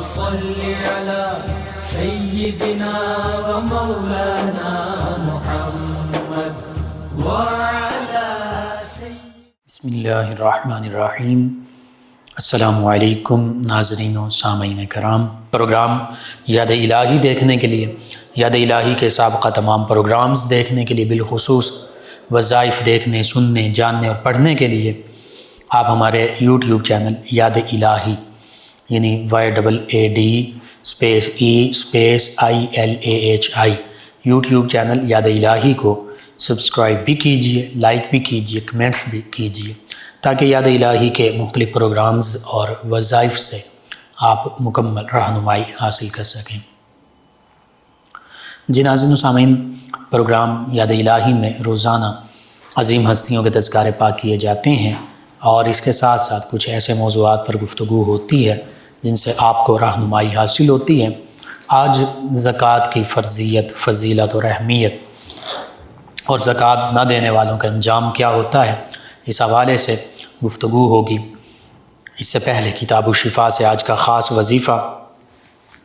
صل على سيدنا ومولانا محمد وعلى بسم اللہ الرحمن الرحیم۔ السلام علیکم ناظرین و سامعین کرام۔ پروگرام یاد الہی دیکھنے کے لیے، یاد الہی کے سابقہ تمام پروگرامز دیکھنے کے لیے، بالخصوص وظائف دیکھنے، سننے، جاننے اور پڑھنے کے لیے آپ ہمارے یوٹیوب چینل یاد الہی یعنی YAADE_EILAHI یوٹیوب چینل یاد الہی کو سبسکرائب بھی کیجئے، لائک بھی کیجئے، کمنٹس بھی کیجئے، تاکہ یاد الہی کے مختلف پروگرامز اور وظائف سے آپ مکمل رہنمائی حاصل کر سکیں۔ جی ناظرین و سامعین، پروگرام یاد الہی میں روزانہ عظیم ہستیوں کے تذکارے پاک کیے جاتے ہیں، اور اس کے ساتھ ساتھ کچھ ایسے موضوعات پر گفتگو ہوتی ہے جن سے آپ کو رہنمائی حاصل ہوتی ہے۔ آج زکوٰۃ کی فرضیت، فضیلت اور اہمیت، اور زکوٰۃ نہ دینے والوں کا انجام کیا ہوتا ہے، اس حوالے سے گفتگو ہوگی۔ اس سے پہلے کتاب الشفا سے آج کا خاص وظیفہ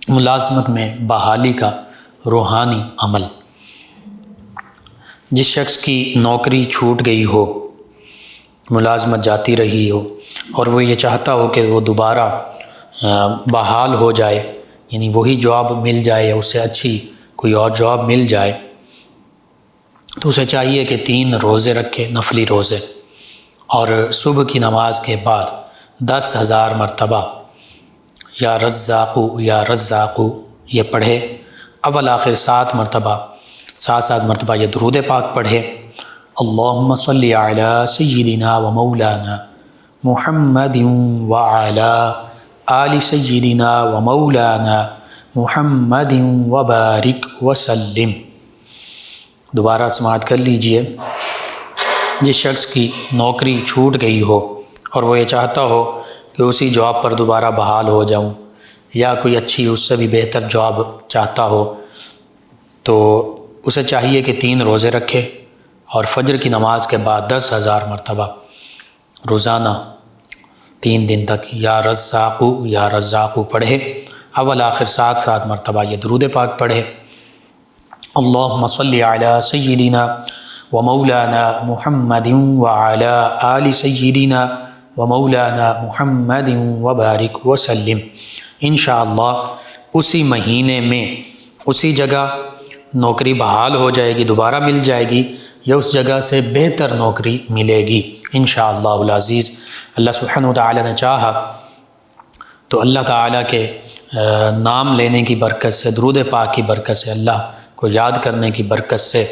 ملازمت میں بحالی کا روحانی عمل۔ جس شخص کی نوکری چھوٹ گئی ہو، ملازمت جاتی رہی ہو، اور وہ یہ چاہتا ہو کہ وہ دوبارہ بحال ہو جائے، یعنی وہی جاب مل جائے یا اس سے اچھی کوئی اور جاب مل جائے، تو اسے چاہیے کہ 3 روزے رکھے، نفلی روزے، اور صبح کی نماز کے بعد 10,000 مرتبہ یا رزاقو یا رزاقو یہ پڑھے۔ اول آخر 7 مرتبہ، 7 مرتبہ یہ درود پاک پڑھے۔ اللہم صلی علی سیدنا و مولانا محمد وعلی آل سیدنا و مولانا محمد وبارک وسلم۔ دوبارہ سماعت کر لیجئے۔ جس شخص کی نوکری چھوٹ گئی ہو اور وہ یہ چاہتا ہو کہ اسی جاب پر دوبارہ بحال ہو جاؤں، یا کوئی اچھی اس سے بھی بہتر جاب چاہتا ہو، تو اسے چاہیے کہ 3 روزے رکھے، اور فجر کی نماز کے بعد 10,000 مرتبہ روزانہ 3 دن تک یا رزاقو پڑھے۔ اول آخر 7 مرتبہ یہ درود پاک پڑھے۔ اللہم صلی علی سیدنا و مولانا محمد وعلی آل سیدنا و مولانا محمد وبارک وسلم۔ انشاءاللہ اسی مہینے میں اسی جگہ نوکری بحال ہو جائے گی، دوبارہ مل جائے گی، یا اس جگہ سے بہتر نوکری ملے گی انشاءاللہ العزیز۔ اللہ سبحانہ وتعالی نے چاہا تو اللہ تعالیٰ کے نام لینے کی برکت سے، درود پاک کی برکت سے، اللہ کو یاد کرنے کی برکت سے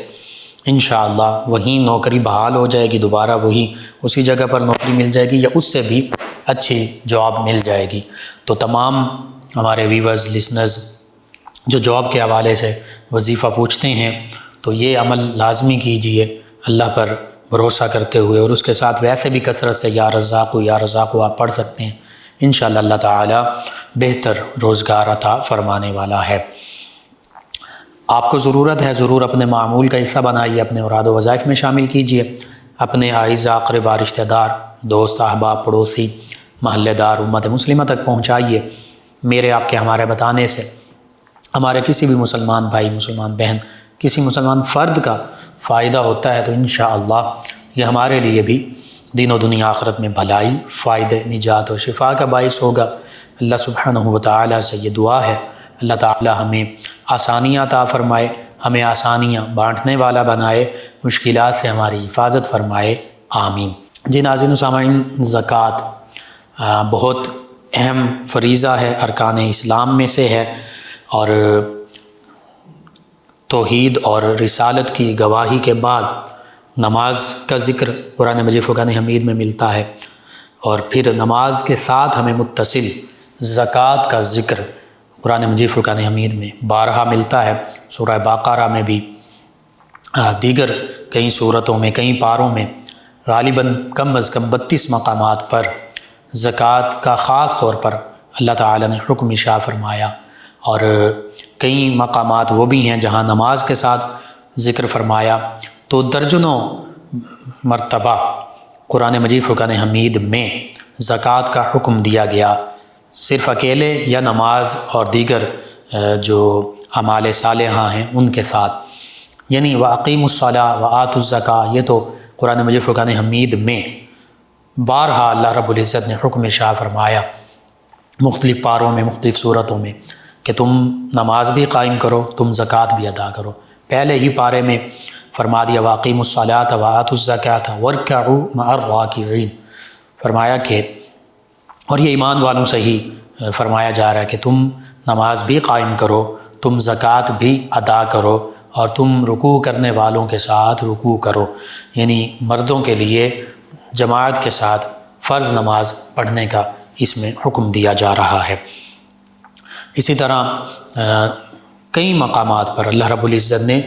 انشاءاللہ وہیں نوکری بحال ہو جائے گی، دوبارہ وہی اسی جگہ پر نوکری مل جائے گی، یا اس سے بھی اچھی جاب مل جائے گی۔ تو تمام ہمارے ویورز، لسنرز جو جاب کے حوالے سے وظیفہ پوچھتے ہیں، تو یہ عمل لازمی کیجئے اللہ پر بھروسہ کرتے ہوئے، اور اس کے ساتھ ویسے بھی کثرت سے یا رزاقو آپ پڑھ سکتے ہیں۔ انشاءاللہ اللہ تعالی بہتر روزگار عطا فرمانے والا ہے۔ آپ کو ضرورت ہے، ضرور اپنے معمول کا حصہ بنائیے، اپنے اوراد و وظائف میں شامل کیجئے، اپنے اعزاء، اقربا، رشتہ دار، دوست، احباب، پڑوسی، محلے دار، امت مسلمہ تک پہنچائیے۔ میرے، آپ کے، ہمارے بتانے سے ہمارے کسی بھی مسلمان بھائی، مسلمان بہن، کسی مسلمان فرد کا فائدہ ہوتا ہے، تو انشاءاللہ یہ ہمارے لیے بھی دین و دنیا آخرت میں بھلائی، فائدہ، نجات و شفا کا باعث ہوگا۔ اللہ سبحانہ وتعالی سے یہ دعا ہے، اللہ تعالی ہمیں آسانیاں عطا فرمائے، ہمیں آسانیاں بانٹنے والا بنائے، مشکلات سے ہماری حفاظت فرمائے، آمین۔ جی ناظرین و سامعین، زکوٰۃ بہت اہم فریضہ ہے، ارکان اسلام میں سے ہے، اور توحید اور رسالت کی گواہی کے بعد نماز کا ذکر قرآن مجید فرقان حمید میں ملتا ہے، اور پھر نماز کے ساتھ ہمیں متصل زکوٰۃ کا ذکر قرآن مجید فرقان حمید میں بارہا ملتا ہے۔ سورہ بقرہ میں بھی، دیگر کئی صورتوں میں، کئی پاروں میں، غالباً کم از کم 32 مقامات پر زکوٰۃ کا خاص طور پر اللہ تعالی نے حکم اشاع فرمایا، اور کئی مقامات وہ بھی ہیں جہاں نماز کے ساتھ ذکر فرمایا۔ تو درجنوں مرتبہ قرآن مجید فرقان حمید میں زکوٰۃ کا حکم دیا گیا، صرف اکیلے یا نماز اور دیگر جو اعمال صالحہ ہیں ان کے ساتھ. یعنی وَأَقِیمُوا الصَّلَاةَ وَآتُوا الزَّکَاةَ، یہ تو قرآن مجید فرقان حمید میں بارہا اللہ رب العزت نے حکم ارشاد فرمایا مختلف پاروں میں، مختلف صورتوں میں، کہ تم نماز بھی قائم کرو، تم زکوٰۃ بھی ادا کرو. پہلے ہی پارے میں فرما دیا وَأَقِیمُوا الصَّلَاةَ وَآتُوا الزَّکَاةَ وَارْکَعُوا مَعَ الرَّاکِعِینَ، فرمایا کہ اور یہ ایمان والوں سے ہی فرمایا جا رہا ہے کہ تم نماز بھی قائم کرو، تم زکوٰۃ بھی ادا کرو، اور تم رکوع کرنے والوں کے ساتھ رکوع کرو. یعنی مردوں کے لیے جماعت کے ساتھ فرض نماز پڑھنے کا اس میں حکم دیا جا رہا ہے. اسی طرح کئی مقامات پر اللہ رب العزت نے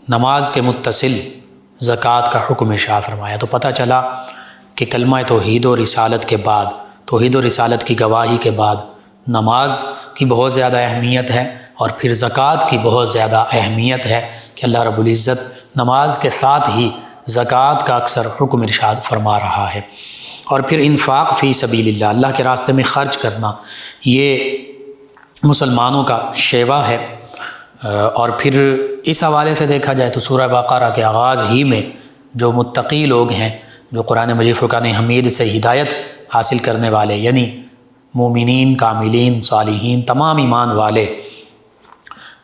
نماز کے متصل زکوٰۃ کا حکم ارشاد فرمایا. تو پتہ چلا کہ کلمہ توحید و رسالت کے بعد، توحید و رسالت کی گواہی کے بعد نماز کی بہت زیادہ اہمیت ہے، اور پھر زکوٰۃ کی بہت زیادہ اہمیت ہے کہ اللہ رب العزت نماز کے ساتھ ہی زکوٰۃ کا اکثر حکم ارشاد فرما رہا ہے. اور پھر انفاق فی سبیل اللہ، اللہ کے راستے میں خرچ کرنا، یہ مسلمانوں کا شیوا ہے. اور پھر اس حوالے سے دیکھا جائے تو سورہ بقرہ کے آغاز ہی میں جو متقی لوگ ہیں، جو قرآن مجید فرقان حمید سے ہدایت حاصل کرنے والے، یعنی مومنین، کاملین، صالحین، تمام ایمان والے،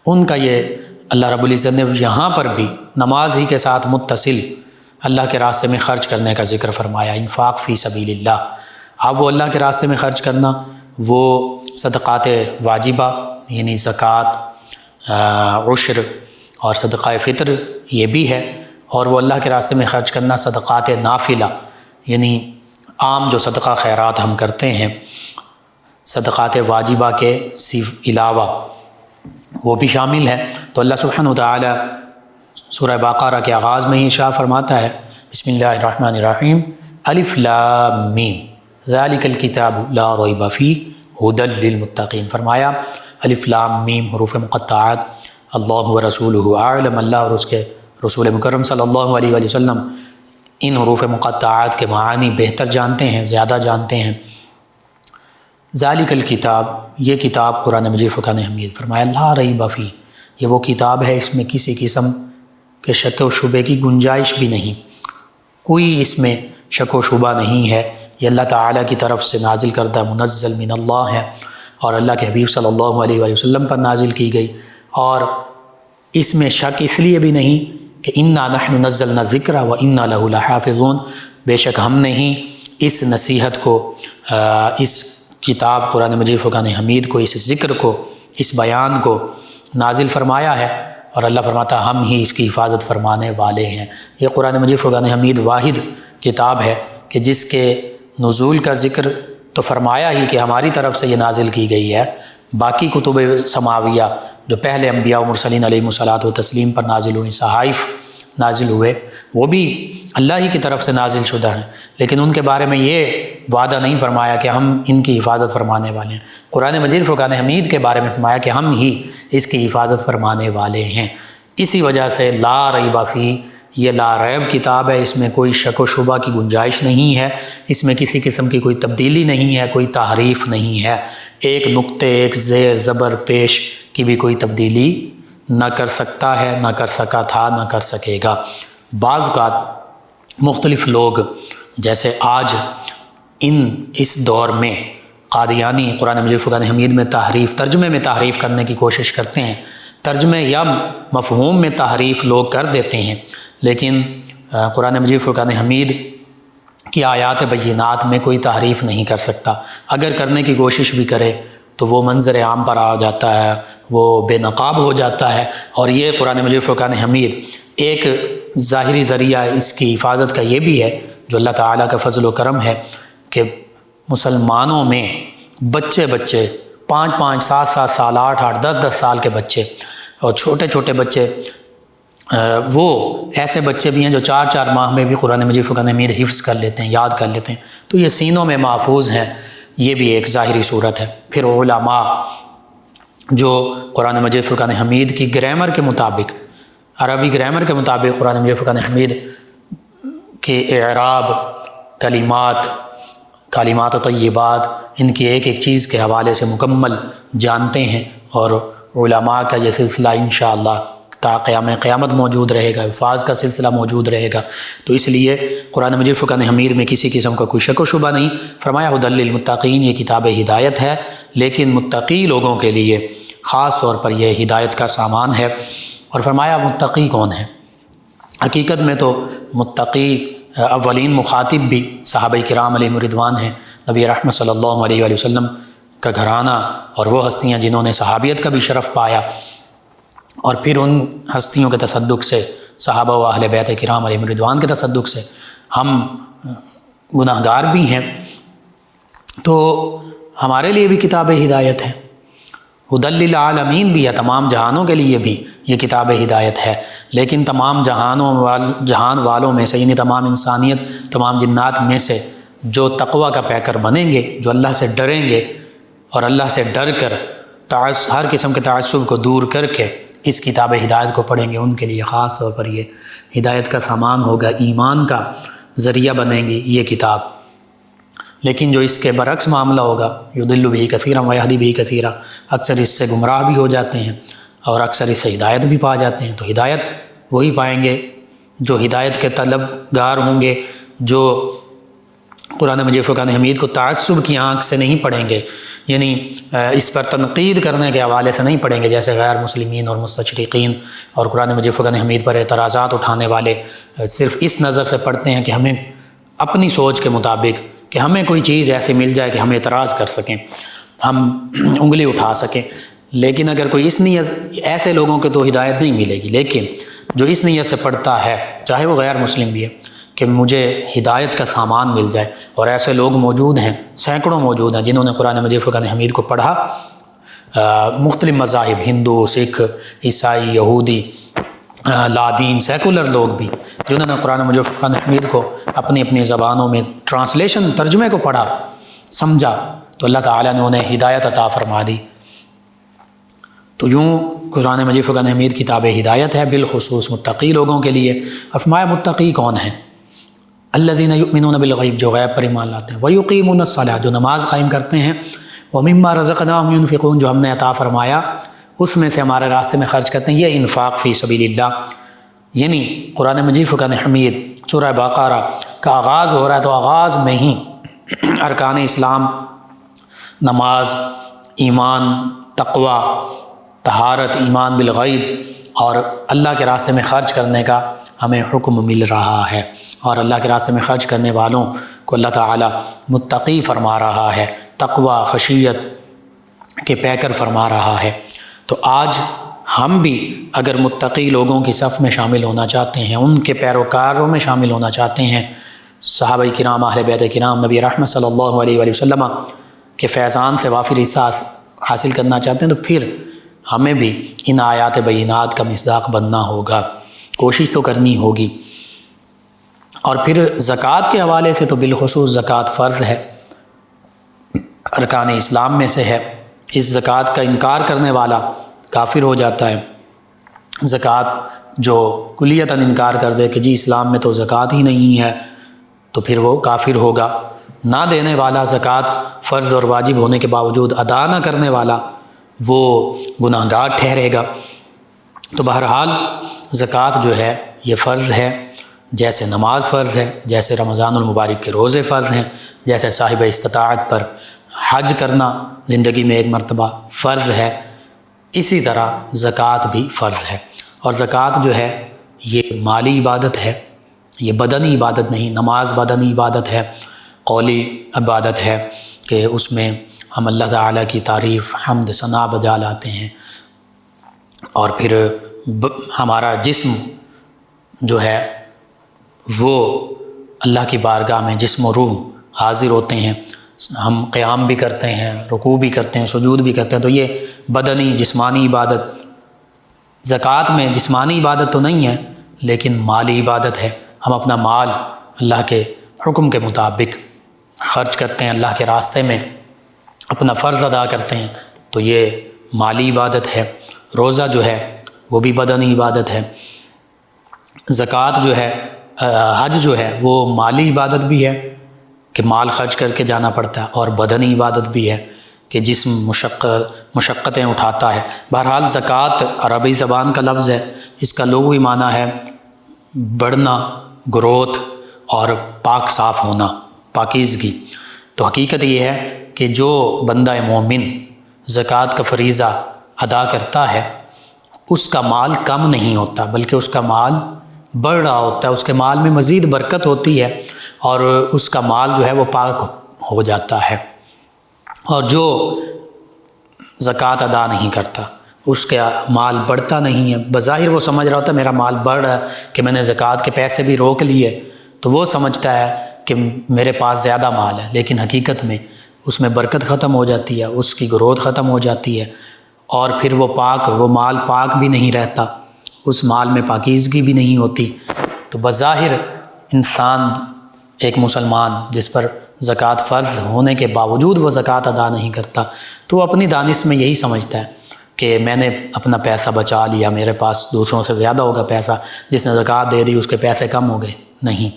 ان کا یہ اللہ رب العزت نے یہاں پر بھی نماز ہی کے ساتھ متصل اللہ کے راستے میں خرچ کرنے کا ذکر فرمایا، انفاق فی سبیل اللہ. اب وہ اللہ کے راستے میں خرچ کرنا، وہ صدقات واجبہ یعنی زکوٰۃ، عشر اور صدقہ فطر یہ بھی ہے، اور وہ اللہ کے راستے میں خرچ کرنا صدقات نافلہ یعنی عام جو صدقہ خیرات ہم کرتے ہیں صدقات واجبہ کے علاوہ وہ بھی شامل ہے. تو اللہ سبحانہ وتعالی سورہ بقرہ کے آغاز میں ہی ارشاد فرماتا ہے بسم اللہ الرحمن الرحیم الف لام میم ذالک الکتاب لا ریب فیہ ھدی للمتقین. فرمایا الف لام میم حروف مقطعات، اللہ ورسولہ اعلم، اللہ اور اس کے رسول مکرم صلی اللہ علیہ وآلہ وسلم ان حروف مقطعات کے معانی بہتر جانتے ہیں، زیادہ جانتے ہیں. ذالک الکتاب، یہ کتاب قرآن مجید فرقان حمید، فرمایا لا ریب فیہ، یہ وہ کتاب ہے اس میں کسی قسم کے شک و شبے کی گنجائش بھی نہیں، کوئی اس میں شک و شبہ نہیں ہے. یہ اللہ تعالیٰ کی طرف سے نازل کردہ منزل من اللہ ہے، اور اللہ کے حبیب صلی اللہ علیہ وآلہ وسلم پر نازل کی گئی. اور اس میں شک اس لیے بھی نہیں کہ انا نحن نزلنا الذکر و انا لہ لحافظون، بے شک ہم نے ہی اس نصیحت کو، اس کتاب قرآن مجید فرقان حمید کو، اس ذکر کو، اس بیان کو نازل فرمایا ہے، اور اللہ فرماتا ہے ہم ہی اس کی حفاظت فرمانے والے ہیں. یہ قرآن مجید فرقان حمید واحد کتاب ہے کہ جس کے نزول کا ذکر تو فرمایا ہی کہ ہماری طرف سے یہ نازل کی گئی ہے. باقی کتب سماویہ جو پہلے انبیاء و مرسلین علیہم الصلاۃ والتسلیم پر نازل ہوئی، صحائف نازل ہوئے، وہ بھی اللہ ہی کی طرف سے نازل شدہ ہیں، لیکن ان کے بارے میں یہ وعدہ نہیں فرمایا کہ ہم ان کی حفاظت فرمانے والے ہیں. قرآن مجید فرقان حمید کے بارے میں فرمایا کہ ہم ہی اس کی حفاظت فرمانے والے ہیں. اسی وجہ سے لا ریب فیہ، یہ لا ریب کتاب ہے، اس میں کوئی شک و شبہ کی گنجائش نہیں ہے، اس میں کسی قسم کی کوئی تبدیلی نہیں ہے، کوئی تحریف نہیں ہے، ایک نقطے، ایک زیر زبر پیش کی بھی کوئی تبدیلی نہ کر سکتا ہے، نہ کر سکا تھا، نہ کر سکے گا. بعض اوقات مختلف لوگ جیسے آج اس دور میں قادیانی قرآن مجید فرقان حمید میں تحریف، ترجمے میں تحریف کرنے کی کوشش کرتے ہیں، ترجمے یا مفہوم میں تحریف لوگ کر دیتے ہیں، لیکن قرآن مجید فرقان حمید کی آیات بینات میں کوئی تحریف نہیں کر سکتا. اگر کرنے کی کوشش بھی کرے تو وہ منظر عام پر آ جاتا ہے، وہ بے نقاب ہو جاتا ہے. اور یہ قرآن مجید فرقان حمید ایک ظاہری ذریعہ اس کی حفاظت کا یہ بھی ہے جو اللہ تعالیٰ کا فضل و کرم ہے کہ مسلمانوں میں بچے 5-5 7-7 سال 8-8 10-10 سال کے بچے اور چھوٹے چھوٹے بچے، وہ ایسے بچے بھی ہیں جو 4-4 ماہ میں بھی قرآن مجید فرقان حمید حفظ کر لیتے ہیں، یاد کر لیتے ہیں. تو یہ سینوں میں محفوظ ہیں، یہ بھی ایک ظاہری صورت ہے. پھر علماء جو قرآن مجید فرقان حمید کی گرامر کے مطابق، عربی گرامر کے مطابق قرآن مجید فرقان حمید کے اعراب، کلمات کلمات و طیبات، ان کی ایک ایک چیز کے حوالے سے مکمل جانتے ہیں، اور علماء کا یہ سلسلہ انشاءاللہ تا قیامت موجود رہے گا، حفاظ کا سلسلہ موجود رہے گا۔ تو اس لیے قرآن مجید فرقان حمید میں کسی قسم کا کوئی شک و شبہ نہیں۔ فرمایا ھدی للمتقین، یہ کتاب ہدایت ہے، لیکن متقی لوگوں کے لیے خاص طور پر یہ ہدایت کا سامان ہے۔ اور فرمایا متقی کون ہے؟ حقیقت میں تو متقی اولین مخاطب بھی صحابہ کرام علیہم رضوان ہیں، نبی رحمت صلی اللہ علیہ وآلہ وسلم کا گھرانہ، اور وہ ہستیاں جنہوں نے صحابیت کا بھی شرف پایا، اور پھر ان ہستیوں کے تصدق سے، صحابہ و اہل بیت کرام علیہم رضوان کے تصدق سے ہم گناہ گار بھی ہیں۔ تو ہمارے لیے بھی کتاب ہدایت ہے، ھدی للعالمین بھی ہے، تمام جہانوں کے لیے بھی یہ کتاب ہدایت ہے، لیکن تمام جہان والوں میں سے، یعنی تمام انسانیت، تمام جنات میں سے جو تقوی کا پیکر بنیں گے، جو اللہ سے ڈریں گے، اور اللہ سے ڈر کر ہر قسم کے تعصب کو دور کر کے اس کتاب ہدایت کو پڑھیں گے، ان کے لیے خاص طور پر یہ ہدایت کا سامان ہوگا، ایمان کا ذریعہ بنے گی یہ کتاب۔ لیکن جو اس کے برعکس معاملہ ہوگا، یضل بہ کثیرا ویہدی بہ کثیرا، اکثر اس سے گمراہ بھی ہو جاتے ہیں اور اکثر اس سے ہدایت بھی پا جاتے ہیں۔ تو ہدایت وہی پائیں گے جو ہدایت کے طلبگار ہوں گے، جو قرآن مجید فرقان حمید کو تعصب کی آنکھ سے نہیں پڑھیں گے، یعنی اس پر تنقید کرنے کے حوالے سے نہیں پڑھیں گے، جیسے غیر مسلمین اور مستشرقین اور قرآن مجید فرقان حمید پر اعتراضات اٹھانے والے صرف اس نظر سے پڑھتے ہیں کہ ہمیں اپنی سوچ کے مطابق، کہ ہمیں کوئی چیز ایسی مل جائے کہ ہم اعتراض کر سکیں، ہم انگلی اٹھا سکیں۔ لیکن اگر کوئی اس نیت، ایسے لوگوں کے تو ہدایت نہیں ملے گی، لیکن جو اس نیت سے پڑھتا ہے، چاہے وہ غیر مسلم بھی ہے، کہ مجھے ہدایت کا سامان مل جائے، اور ایسے لوگ موجود ہیں، سینکڑوں موجود ہیں جنہوں نے قرآن مجید فرقان حمید کو پڑھا، مختلف مذاہب، ہندو، سکھ، عیسائی، یہودی، لادین، سیکولر لوگ بھی، جنہوں نے قرآن مجید فرقان حمید کو اپنی اپنی زبانوں میں ٹرانسلیشن، ترجمے کو پڑھا، سمجھا، تو اللہ تعالیٰ نے انہیں ہدایت عطا فرما دی۔ تو یوں قرآن مجید فرقان حمید کتاب ہدایت ہے، بالخصوص متقی لوگوں کے لیے۔ فرمایا متقی کون ہیں؟ الذین یؤمنون بالغیب، جو غیب پر ایمان لاتے ہیں، ویقیمون الصلاۃ، جو نماز قائم کرتے ہیں، ومما رزقناہم ینفقون، جو ہم نے عطا فرمایا اس میں سے ہمارے راستے میں خرچ کرتے ہیں۔ یہ انفاق فی سبیل اللہ، یعنی قرآن مجید فرقان حمید سورہ بقرہ کا آغاز ہو رہا ہے تو آغاز میں ہی ارکان اسلام، نماز، ایمان، تقوی، طہارت، ایمان بالغیب اور اللہ کے راستے میں خرچ کرنے کا ہمیں حکم مل رہا ہے، اور اللہ کے راستے میں خرچ کرنے والوں کو اللہ تعالیٰ متقی فرما رہا ہے، تقوی، خشیت کے پیکر فرما رہا ہے۔ تو آج ہم بھی اگر متقی لوگوں کی صف میں شامل ہونا چاہتے ہیں، ان کے پیروکاروں میں شامل ہونا چاہتے ہیں، صحابہ کرام، اہل بیت کرام، نبی رحمت صلی اللہ علیہ وآلہ وسلم کے فیضان سے وافر حصہ حاصل کرنا چاہتے ہیں، تو پھر ہمیں بھی ان آیات بینات کا مصداق بننا ہوگا، کوشش تو کرنی ہوگی۔ اور پھر زکوٰۃ کے حوالے سے تو بالخصوص زکوٰۃ فرض ہے، ارکان اسلام میں سے ہے، اس زکوٰۃ کا انکار کرنے والا کافر ہو جاتا ہے۔ زکوٰۃ جو کلیتاً انکار کر دے کہ جی اسلام میں تو زکوٰۃ ہی نہیں ہے، تو پھر وہ کافر ہوگا۔ نہ دینے والا، زکوٰۃ فرض اور واجب ہونے کے باوجود ادا نہ کرنے والا، وہ گناہ گار ٹھہرے گا۔ تو بہرحال زکوٰۃ جو ہے یہ فرض ہے، جیسے نماز فرض ہے، جیسے رمضان المبارک کے روزے فرض ہیں، جیسے صاحب استطاعت پر حج کرنا زندگی میں ایک مرتبہ فرض ہے، اسی طرح زکوٰۃ بھی فرض ہے۔ اور زکوٰۃ جو ہے یہ مالی عبادت ہے، یہ بدنی عبادت نہیں۔ نماز بدنی عبادت ہے، قولی عبادت ہے کہ اس میں ہم اللہ تعالیٰ کی تعریف، حمد، ثنا بجا لاتے ہیں، اور پھر ہمارا جسم جو ہے وہ اللہ کی بارگاہ میں جسم و روح حاضر ہوتے ہیں، ہم قیام بھی کرتے ہیں، رکوع بھی کرتے ہیں، سجود بھی کرتے ہیں۔ تو یہ بدنی جسمانی عبادت، زکوٰۃ میں جسمانی عبادت تو نہیں ہے لیکن مالی عبادت ہے۔ ہم اپنا مال اللہ کے حکم کے مطابق خرچ کرتے ہیں، اللہ کے راستے میں اپنا فرض ادا کرتے ہیں، تو یہ مالی عبادت ہے۔ روزہ جو ہے وہ بھی بدنی عبادت ہے۔ زکوٰۃ جو ہے، حج جو ہے وہ مالی عبادت بھی ہے کہ مال خرچ کر کے جانا پڑتا ہے، اور بدنی عبادت بھی ہے کہ جسم مشقتیں اٹھاتا ہے۔ بہرحال زکوٰۃ عربی زبان کا لفظ ہے، اس کا لغوی معنی ہے بڑھنا، گروتھ اور پاک صاف ہونا، پاکیزگی۔ تو حقیقت یہ ہے کہ جو بندہ مومن زکوٰۃ کا فریضہ ادا کرتا ہے اس کا مال کم نہیں ہوتا، بلکہ اس کا مال بڑھ رہا ہوتا ہے، اس کے مال میں مزید برکت ہوتی ہے اور اس کا مال جو ہے وہ پاک ہو جاتا ہے۔ اور جو زکوٰۃ ادا نہیں کرتا اس کا مال بڑھتا نہیں ہے، بظاہر وہ سمجھ رہا ہوتا ہے میرا مال بڑھ رہا ہے کہ میں نے زکوٰۃ کے پیسے بھی روک لیے، تو وہ سمجھتا ہے کہ میرے پاس زیادہ مال ہے، لیکن حقیقت میں اس میں برکت ختم ہو جاتی ہے، اس کی گروتھ ختم ہو جاتی ہے، اور پھر وہ مال پاک بھی نہیں رہتا، اس مال میں پاکیزگی بھی نہیں ہوتی۔ تو بظاہر انسان ایک مسلمان جس پر زکوٰۃ فرض ہونے کے باوجود وہ زکوٰۃ ادا نہیں کرتا، تو وہ اپنی دانش میں یہی سمجھتا ہے کہ میں نے اپنا پیسہ بچا لیا، میرے پاس دوسروں سے زیادہ ہوگا پیسہ، جس نے زکوٰۃ دے دی اس کے پیسے کم ہو گئے۔ نہیں،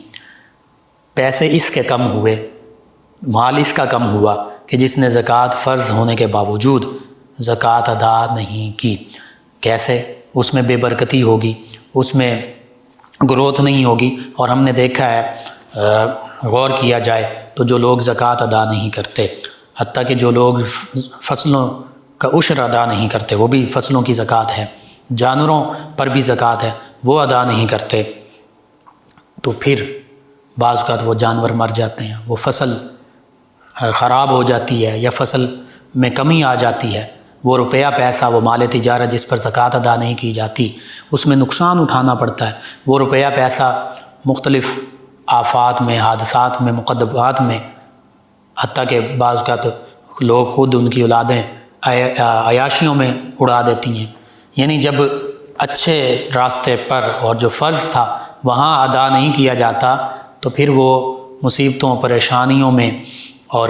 پیسے اس کے کم ہوئے، مال اس کا کم ہوا کہ جس نے زکوٰۃ فرض ہونے کے باوجود زکوٰۃ ادا نہیں کی۔ کیسے؟ اس میں بے برکتی ہوگی، اس میں گروتھ نہیں ہوگی، اور ہم نے دیکھا ہے غور کیا جائے تو جو لوگ زکوٰۃ ادا نہیں کرتے، حتیٰ کہ جو لوگ فصلوں کا عشر ادا نہیں کرتے، وہ بھی فصلوں کی زکوٰۃ ہے، جانوروں پر بھی زکوٰۃ ہے، وہ ادا نہیں کرتے، تو پھر بعض اوقات وہ جانور مر جاتے ہیں، وہ فصل خراب ہو جاتی ہے یا فصل میں کمی آ جاتی ہے، وہ روپیہ پیسہ، وہ مال تجارت جس پر زکوٰۃ ادا نہیں کی جاتی، اس میں نقصان اٹھانا پڑتا ہے، وہ روپیہ پیسہ مختلف آفات میں، حادثات میں، مقدمات میں، حتیٰ کہ بعض اوقات لوگ خود ان کی اولادیں عیاشیوں میں اڑا دیتی ہیں۔ یعنی جب اچھے راستے پر اور جو فرض تھا وہاں ادا نہیں کیا جاتا تو پھر وہ مصیبتوں، پریشانیوں میں اور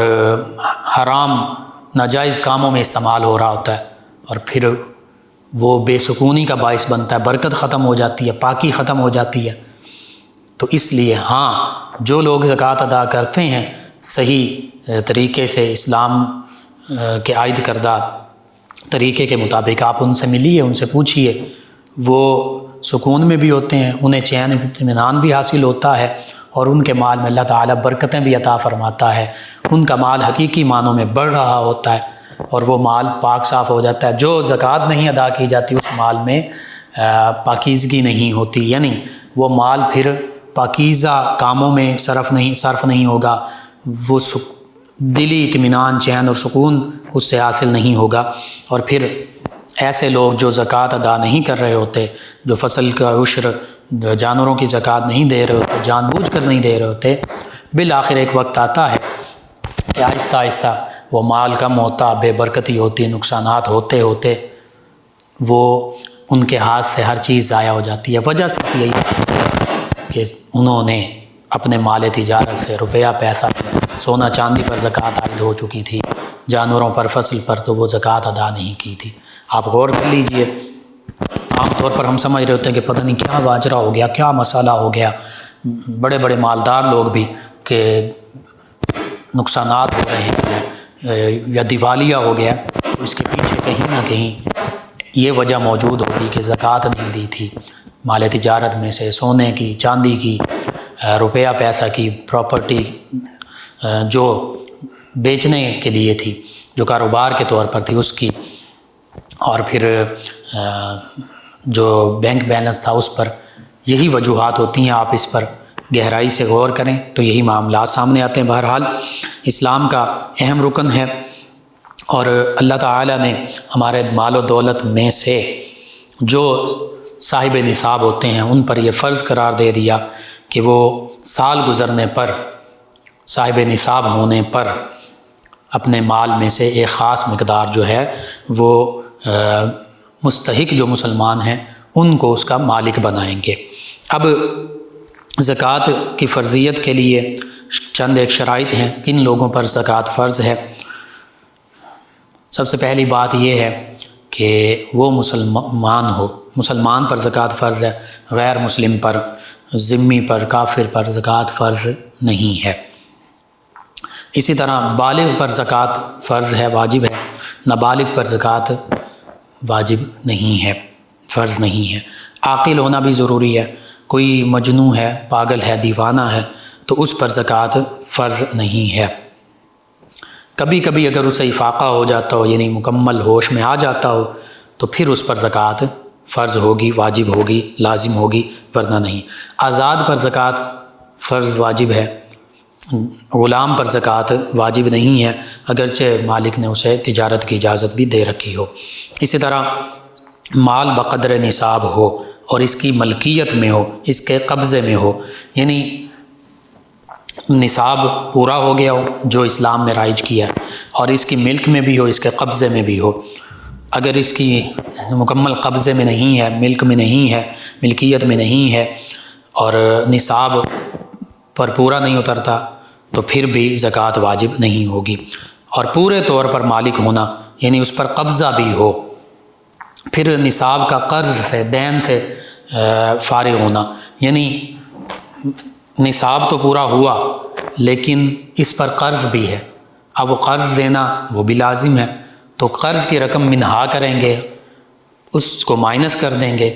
حرام ناجائز کاموں میں استعمال ہو رہا ہوتا ہے، اور پھر وہ بے سکونی کا باعث بنتا ہے، برکت ختم ہو جاتی ہے، پاکی ختم ہو جاتی ہے۔ تو اس لیے ہاں، جو لوگ زکوٰۃ ادا کرتے ہیں صحیح طریقے سے، اسلام کے عائد کردہ طریقے کے مطابق، آپ ان سے ملیے، ان سے پوچھئے، وہ سکون میں بھی ہوتے ہیں، انہیں چین اطمینان بھی حاصل ہوتا ہے، اور ان کے مال میں اللہ تعالیٰ برکتیں بھی عطا فرماتا ہے، ان کا مال حقیقی معنوں میں بڑھ رہا ہوتا ہے اور وہ مال پاک صاف ہو جاتا ہے۔ جو زکوٰۃ نہیں ادا کی جاتی اس مال میں پاکیزگی نہیں ہوتی، یعنی وہ مال پھر پاکیزہ کاموں میں صرف نہیں ہوگا، وہ دلی اطمینان، چین اور سکون اس سے حاصل نہیں ہوگا، اور پھر ایسے لوگ جو زکوٰۃ ادا نہیں کر رہے ہوتے، جو فصل کا عشر، جانوروں کی زکوٰۃ نہیں دے رہے ہوتے، جان بوجھ کر نہیں دے رہے ہوتے، بالآخر ایک وقت آتا ہے کہ آہستہ آہستہ وہ مال کم ہوتا، بے برکتی ہوتی، نقصانات ہوتے ہوتے وہ ان کے ہاتھ سے ہر چیز ضائع ہو جاتی ہے۔ وجہ صرف یہی ہے کہ انہوں نے اپنے مال تجارت سے، روپیہ پیسہ، سونا چاندی پر زکوٰۃ عائد ہو چکی تھی، جانوروں پر، فصل پر تو وہ زکوٰۃ ادا نہیں کی تھی۔ آپ غور کر لیجئے، عام طور پر ہم سمجھ رہے ہوتے ہیں کہ پتہ نہیں کیا واجرہ ہو گیا، کیا مسئلہ ہو گیا، بڑے بڑے مالدار لوگ بھی کہ نقصانات ہو رہے ہیں یا دیوالیہ ہو گیا، تو اس کے پیچھے کہیں نہ کہیں یہ وجہ موجود ہوگی کہ زکوٰۃ نہیں دی تھی، مال تجارت میں سے، سونے کی، چاندی کی، روپیہ پیسہ کی، پراپرٹی جو بیچنے کے لیے تھی، جو کاروبار کے طور پر تھی اس کی، اور پھر جو بینک بیلنس تھا اس پر، یہی وجوہات ہوتی ہیں۔ آپ اس پر گہرائی سے غور کریں تو یہی معاملات سامنے آتے ہیں۔ بہرحال اسلام کا اہم رکن ہے، اور اللہ تعالیٰ نے ہمارے مال و دولت میں سے جو صاحب نصاب ہوتے ہیں ان پر یہ فرض قرار دے دیا کہ وہ سال گزرنے پر، صاحب نصاب ہونے پر اپنے مال میں سے ایک خاص مقدار جو ہے وہ مستحق جو مسلمان ہیں ان کو اس کا مالک بنائیں گے۔ اب زکوٰۃ کی فرضیت کے لیے چند ایک شرائط ہیں، کن لوگوں پر زکوٰۃ فرض ہے۔ سب سے پہلی بات یہ ہے کہ وہ مسلمان پر زکوٰۃ فرض ہے، غیر مسلم پر، ذمی پر، کافر پر زکوٰۃ فرض نہیں ہے۔ اسی طرح بالغ پر زکوٰۃ فرض ہے، واجب ہے، نابالغ پر زکوٰۃ واجب نہیں ہے، فرض نہیں ہے۔ عاقل ہونا بھی ضروری ہے، کوئی مجنون ہے، پاگل ہے، دیوانہ ہے تو اس پر زکوٰۃ فرض نہیں ہے۔ کبھی کبھی اگر اسے افاقہ ہو جاتا ہو، یعنی مکمل ہوش میں آ جاتا ہو، تو پھر اس پر زکوٰۃ فرض ہوگی، واجب ہوگی، لازم ہوگی، ورنہ نہیں۔ آزاد پر زکوٰۃ فرض واجب ہے، غلام پر زکوٰۃ واجب نہیں ہے، اگرچہ مالک نے اسے تجارت کی اجازت بھی دے رکھی ہو۔ اسی طرح مال بقدر نصاب ہو اور اس کی ملکیت میں ہو، اس کے قبضے میں ہو، یعنی نصاب پورا ہو گیا ہو جو اسلام نے رائج کیا اور اس کی ملک میں بھی ہو، اس کے قبضے میں بھی ہو۔ اگر اس کی مکمل قبضے میں نہیں ہے، ملک میں نہیں ہے، ملکیت میں نہیں ہے اور نصاب پر پورا نہیں اترتا تو پھر بھی زکوٰۃ واجب نہیں ہوگی۔ اور پورے طور پر مالک ہونا، یعنی اس پر قبضہ بھی ہو، پھر نصاب کا قرض سے، دین سے فارغ ہونا، یعنی نصاب تو پورا ہوا لیکن اس پر قرض بھی ہے، اب وہ قرض دینا وہ بھی لازم ہے، تو قرض کی رقم منہا کریں گے، اس کو مائنس کر دیں گے،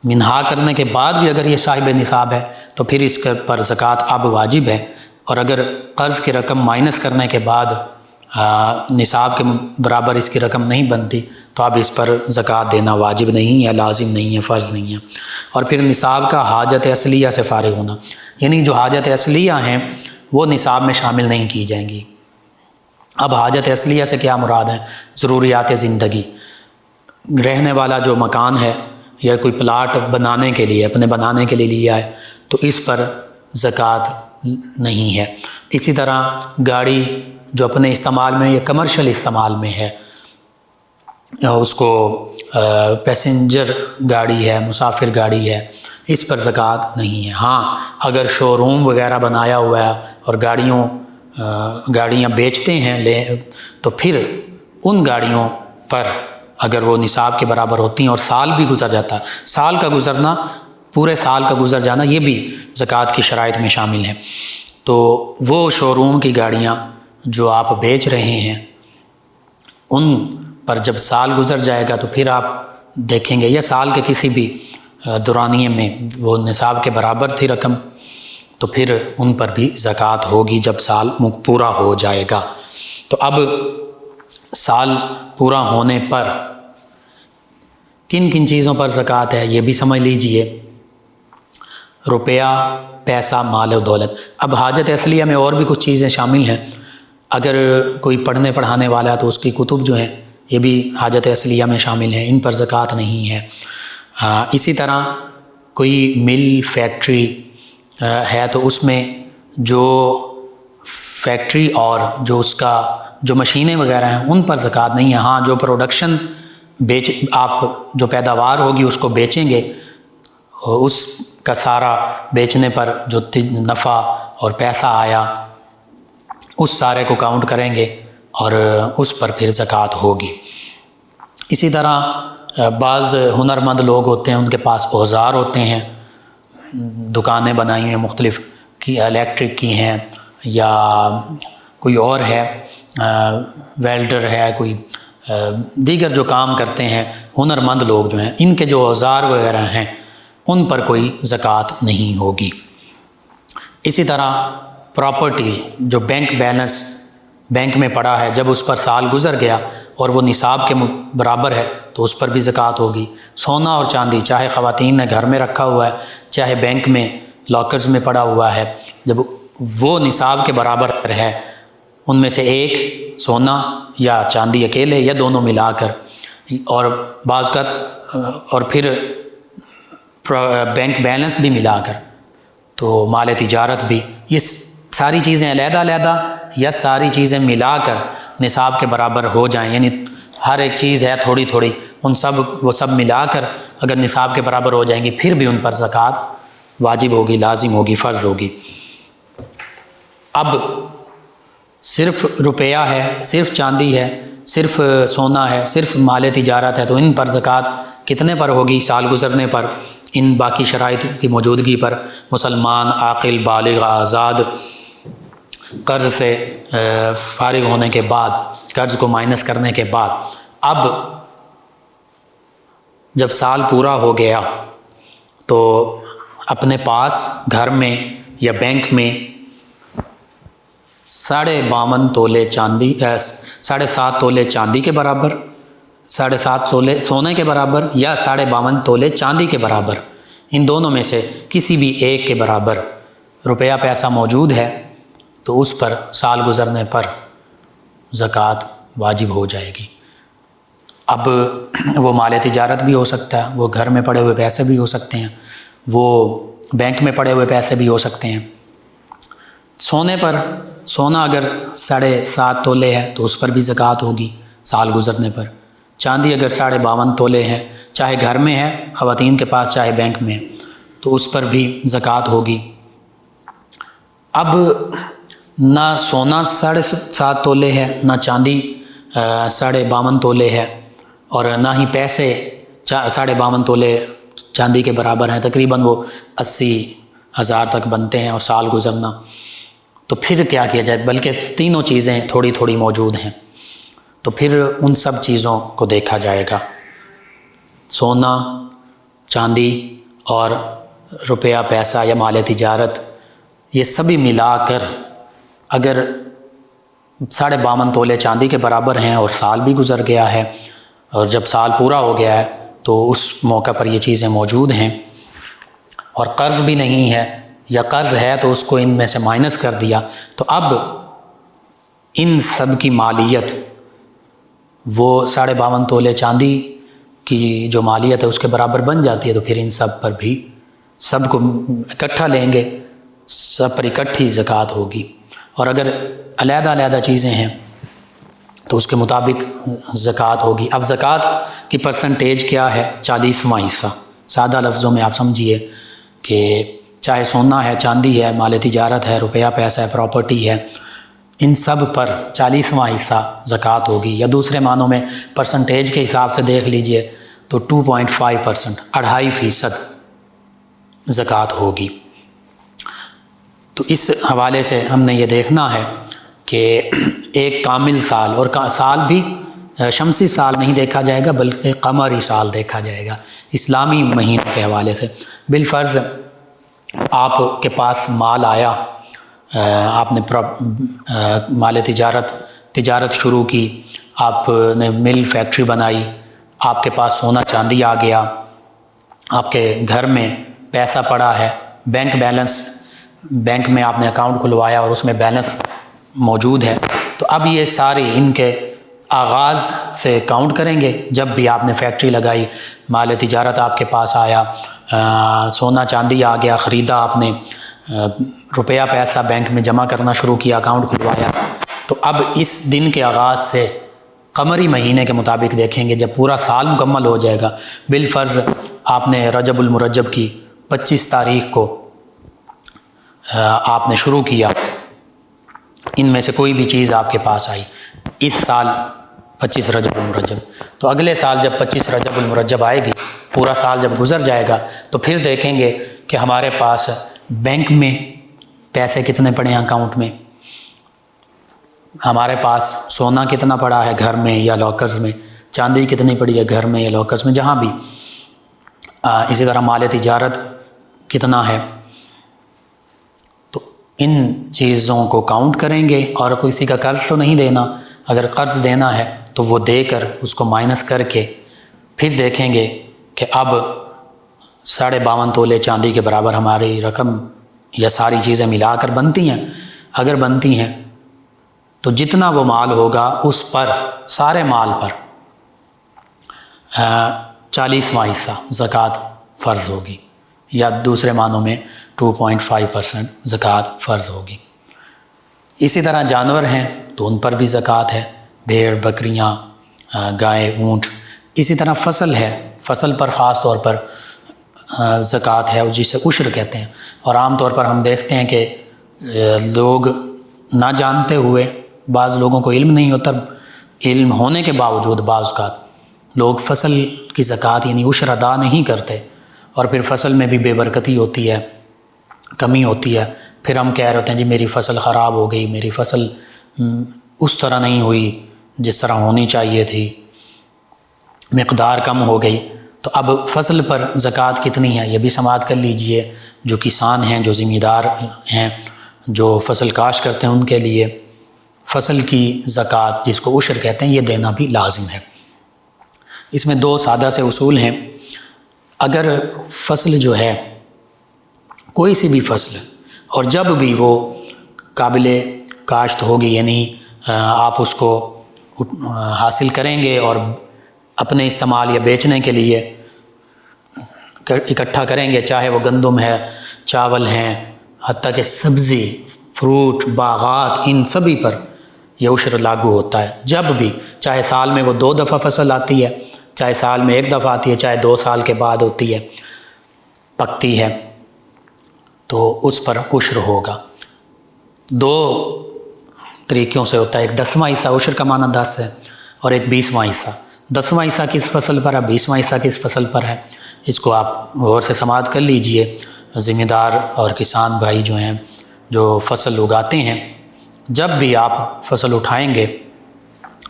منہا کرنے کے بعد بھی اگر یہ صاحب نصاب ہے تو پھر اس کے پر زکوٰۃ اب واجب ہے، اور اگر قرض کی رقم مائنس کرنے کے بعد نصاب کے برابر اس کی رقم نہیں بنتی تو اب اس پر زکوٰۃ دینا واجب نہیں ہے، لازم نہیں ہے، فرض نہیں ہے۔ اور پھر نصاب کا حاجت اصلیہ سے فارغ ہونا، یعنی جو حاجت اصلیہ ہیں وہ نصاب میں شامل نہیں کی جائیں گی۔ اب حاجت اصلیہ سے کیا مراد ہے؟ ضروریات زندگی، رہنے والا جو مکان ہے یا کوئی پلاٹ بنانے کے لیے، اپنے بنانے کے لیے لیا ہے تو اس پر زکوٰۃ نہیں ہے۔ اسی طرح گاڑی جو اپنے استعمال میں یا کمرشل استعمال میں ہے، اس کو پیسنجر گاڑی ہے، مسافر گاڑی ہے، اس پر زکوٰۃ نہیں ہے۔ ہاں اگر شو روم وغیرہ بنایا ہوا ہے اور گاڑیاں بیچتے ہیں تو پھر ان گاڑیوں پر اگر وہ نصاب کے برابر ہوتی ہیں اور سال بھی گزر جاتا ہے، سال کا گزرنا، پورے سال کا گزر جانا، یہ بھی زکوٰۃ کی شرائط میں شامل ہے۔ تو وہ شو روم کی گاڑیاں جو آپ بیچ رہے ہیں ان پر جب سال گزر جائے گا تو پھر آپ دیکھیں گے، یا سال کے کسی بھی دورانیے میں وہ نصاب کے برابر تھی رقم تو پھر ان پر بھی زکوٰۃ ہوگی جب سال پورا ہو جائے گا۔ تو اب سال پورا ہونے پر کن کن چیزوں پر زکوٰۃ ہے یہ بھی سمجھ لیجئے۔ روپیہ، پیسہ، مال و دولت۔ اب حاجت اصلیہ میں اور بھی کچھ چیزیں شامل ہیں، اگر کوئی پڑھنے پڑھانے والا ہے تو اس کی کتب جو ہیں یہ بھی حاجت اصلیہ میں شامل ہیں، ان پر زکوٰۃ نہیں ہے۔ اسی طرح کوئی مل، فیکٹری ہے تو اس میں جو فیکٹری اور جو اس کا جو مشینیں وغیرہ ہیں ان پر زکوٰۃ نہیں ہے۔ ہاں جو پروڈکشن آپ جو پیداوار ہوگی اس کو بیچیں گے، اس کا سارا بیچنے پر جو نفع اور پیسہ آیا اس سارے کو کاؤنٹ کریں گے اور اس پر پھر زکوٰۃ ہوگی۔ اسی طرح بعض ہنرمند لوگ ہوتے ہیں، ان کے پاس اوزار ہوتے ہیں، دکانیں بنائی ہیں مختلف کی، الیکٹرک کی ہیں یا کوئی اور ہے، ویلڈر ہے، کوئی دیگر جو کام کرتے ہیں ہنرمند لوگ جو ہیں، ان کے جو اوزار وغیرہ ہیں ان پر کوئی زکوٰۃ نہیں ہوگی۔ اسی طرح پراپرٹی جو بینک بیلنس بینک میں پڑا ہے، جب اس پر سال گزر گیا اور وہ نصاب کے برابر ہے تو اس پر بھی زکوٰۃ ہوگی۔ سونا اور چاندی، چاہے خواتین نے گھر میں رکھا ہوا ہے چاہے بینک میں لاکرز میں پڑا ہوا ہے، جب وہ نصاب کے برابر ہے، ان میں سے ایک سونا یا چاندی اکیلے یا دونوں ملا کر، اور بعض کا اور پھر بینک بیلنس بھی ملا کر، تو مال تجارت بھی، یہ ساری چیزیں علیحدہ علیحدہ یا ساری چیزیں ملا کر نصاب کے برابر ہو جائیں، یعنی ہر ایک چیز ہے تھوڑی تھوڑی، وہ سب ملا کر اگر نصاب کے برابر ہو جائیں گی پھر بھی ان پر زکوٰۃ واجب ہوگی، لازم ہوگی، فرض ہوگی۔ اب صرف روپیہ ہے، صرف چاندی ہے، صرف سونا ہے، صرف مال تجارت ہے، تو ان پر زکوٰۃ کتنے پر ہوگی؟ سال گزرنے پر، ان باقی شرائط کی موجودگی پر، مسلمان، عاقل، بالغ، آزاد، قرض سے فارغ ہونے کے بعد، قرض کو مائنس کرنے کے بعد، اب جب سال پورا ہو گیا تو اپنے پاس گھر میں یا بینک میں 52.5 تولے چاندی 7.5 تولے چاندی کے برابر، 7.5 تولے سونے کے برابر یا 52.5 تولے چاندی کے برابر، ان دونوں میں سے کسی بھی ایک کے برابر روپیہ پیسہ موجود ہے تو اس پر سال گزرنے پر زکوٰۃ واجب ہو جائے گی۔ اب وہ مال تجارت بھی ہو سکتا ہے، وہ گھر میں پڑے ہوئے پیسے بھی ہو سکتے ہیں، وہ بینک میں پڑے ہوئے پیسے بھی ہو سکتے ہیں۔ سونے پر، سونا اگر 7.5 تولے ہے تو اس پر بھی زکوٰۃ ہوگی سال گزرنے پر۔ چاندی اگر 52.5 تولے ہیں، چاہے گھر میں ہے خواتین کے پاس چاہے بینک میں، تو اس پر بھی زکوٰۃ ہوگی۔ اب نہ سونا 7.5 تولے ہے، نہ چاندی 52.5 تولے ہے، اور نہ ہی پیسے 52.5 تولے چاندی کے برابر ہیں، تقریباً وہ 80,000 تک بنتے ہیں اور سال گزرنا۔ تو پھر کیا کیا جائے؟ بلکہ تینوں چیزیں تھوڑی تھوڑی موجود ہیں، تو پھر ان سب چیزوں کو دیکھا جائے گا، سونا، چاندی اور روپیہ پیسہ یا مال تجارت، یہ سبھی ملا کر اگر 52.5 تولے چاندی کے برابر ہیں اور سال بھی گزر گیا ہے، اور جب سال پورا ہو گیا ہے تو اس موقع پر یہ چیزیں موجود ہیں، اور قرض بھی نہیں ہے یا قرض ہے تو اس کو ان میں سے مائنس کر دیا، تو اب ان سب کی مالیت وہ 52.5 تولے چاندی کی جو مالیت ہے اس کے برابر بن جاتی ہے، تو پھر ان سب پر بھی سب کو اکٹھا لیں گے، سب پر اکٹھی زکوٰۃ ہوگی۔ اور اگر علیحدہ علیحدہ چیزیں ہیں تو اس کے مطابق زکوٰۃ ہوگی۔ اب زکوٰۃ کی پرسنٹیج کیا ہے؟ 40واں حصہ۔ سادہ لفظوں میں آپ سمجھیے کہ چاہے سونا ہے، چاندی ہے، مال تجارت ہے، روپیہ پیسہ ہے، پراپرٹی ہے، ان سب پر 40واں حصہ زکوٰۃ ہوگی، یا دوسرے معنوں میں پرسنٹیج کے حساب سے دیکھ لیجئے تو 2.5%، 2.5% زکوٰۃ ہوگی۔ تو اس حوالے سے ہم نے یہ دیکھنا ہے کہ ایک کامل سال، اور سال بھی شمسی سال نہیں دیکھا جائے گا بلکہ قمری سال دیکھا جائے گا اسلامی مہینوں کے حوالے سے۔ بالفرض آپ کے پاس مال آیا، آپ نے مال تجارت شروع کی، آپ نے مل فیکٹری بنائی، آپ کے پاس سونا چاندی آ گیا، آپ کے گھر میں پیسہ پڑا ہے، بینک میں آپ نے اکاؤنٹ کھلوایا اور اس میں بیلنس موجود ہے، تو اب یہ ساری ان کے آغاز سے کاؤنٹ کریں گے۔ جب بھی آپ نے فیکٹری لگائی، مال تجارت آپ کے پاس آیا، سونا چاندی آ گیا، خریدا آپ نے، روپیہ پیسہ بینک میں جمع کرنا شروع کیا، اکاؤنٹ کھلوایا، تو اب اس دن کے آغاز سے قمری مہینے کے مطابق دیکھیں گے جب پورا سال مکمل ہو جائے گا۔ بالفرض آپ نے رجب المرجب کی 25 تاریخ کو آپ نے شروع کیا، ان میں سے کوئی بھی چیز آپ کے پاس آئی اس سال 25 رجب المرجب، تو اگلے سال جب 25 رجب المرجب آئے گی، پورا سال جب گزر جائے گا تو پھر دیکھیں گے کہ ہمارے پاس بینک میں پیسے کتنے پڑے ہیں اکاؤنٹ میں، ہمارے پاس سونا کتنا پڑا ہے گھر میں یا لاکرز میں، چاندی کتنی پڑی ہے گھر میں یا لاکرز میں، جہاں بھی، اسی طرح مال تجارت کتنا ہے، تو ان چیزوں کو کاؤنٹ کریں گے۔ اور کسی کا قرض تو نہیں دینا، اگر قرض دینا ہے تو وہ دے کر اس کو مائنس کر کے پھر دیکھیں گے کہ اب 52.5 تولے چاندی کے برابر ہماری رقم یا ساری چیزیں ملا کر بنتی ہیں۔ اگر بنتی ہیں تو جتنا وہ مال ہوگا اس پر، سارے مال پر 40واں حصہ زکوٰۃ فرض ہوگی، یا دوسرے معنوں میں 2.5% زکوٰۃ فرض ہوگی۔ اسی طرح جانور ہیں تو ان پر بھی زکوٰۃ ہے، بھیڑ، بکریاں، گائے، اونٹ۔ اسی طرح فصل ہے، فصل پر خاص طور پر زکوٰۃ ہے، جسے عشر کہتے ہیں، اور عام طور پر ہم دیکھتے ہیں کہ لوگ نہ جانتے ہوئے، بعض لوگوں کو علم نہیں ہوتا، علم ہونے کے باوجود بعض اوقات لوگ فصل کی زکوٰۃ یعنی عشر ادا نہیں کرتے، اور پھر فصل میں بھی بے برکتی ہوتی ہے، کمی ہوتی ہے، پھر ہم کہہ رہے ہوتے ہیں جی میری فصل خراب ہو گئی، میری فصل اس طرح نہیں ہوئی جس طرح ہونی چاہیے تھی، مقدار کم ہو گئی. تو اب فصل پر زکوٰۃ کتنی ہے یہ بھی سماعت کر لیجئے. جو کسان ہیں، جو ذمہ دار ہیں، جو فصل کاشت کرتے ہیں، ان کے لیے فصل کی زکوٰۃ جس کو عشر کہتے ہیں یہ دینا بھی لازم ہے. اس میں 2 سادہ سے اصول ہیں. اگر فصل جو ہے کوئی سی بھی فصل اور جب بھی وہ قابل کاشت ہوگی، یعنی آپ اس کو حاصل کریں گے اور اپنے استعمال یا بیچنے کے لیے اکٹھا کریں گے، چاہے وہ گندم ہے، چاول ہیں، حتیٰ کہ سبزی، فروٹ، باغات، ان سبھی پر یہ عشر لاگو ہوتا ہے. جب بھی، چاہے سال میں وہ 2 دفعہ فصل آتی ہے، چاہے سال میں 1 دفعہ آتی ہے، چاہے 2 سال کے بعد ہوتی ہے، پکتی ہے، تو اس پر عشر ہوگا. 2 طریقوں سے ہوتا ہے. ایک 10واں حصہ، عشر کا معنی 10 ہے، اور ایک 20واں حصہ. 10واں حصہ کس فصل پر ہے، 20واں حصہ کس فصل پر ہے، اس کو آپ غور سے سماعت کر لیجئے. ذمہ دار اور کسان بھائی جو ہیں، جو فصل اگاتے ہیں، جب بھی آپ فصل اٹھائیں گے،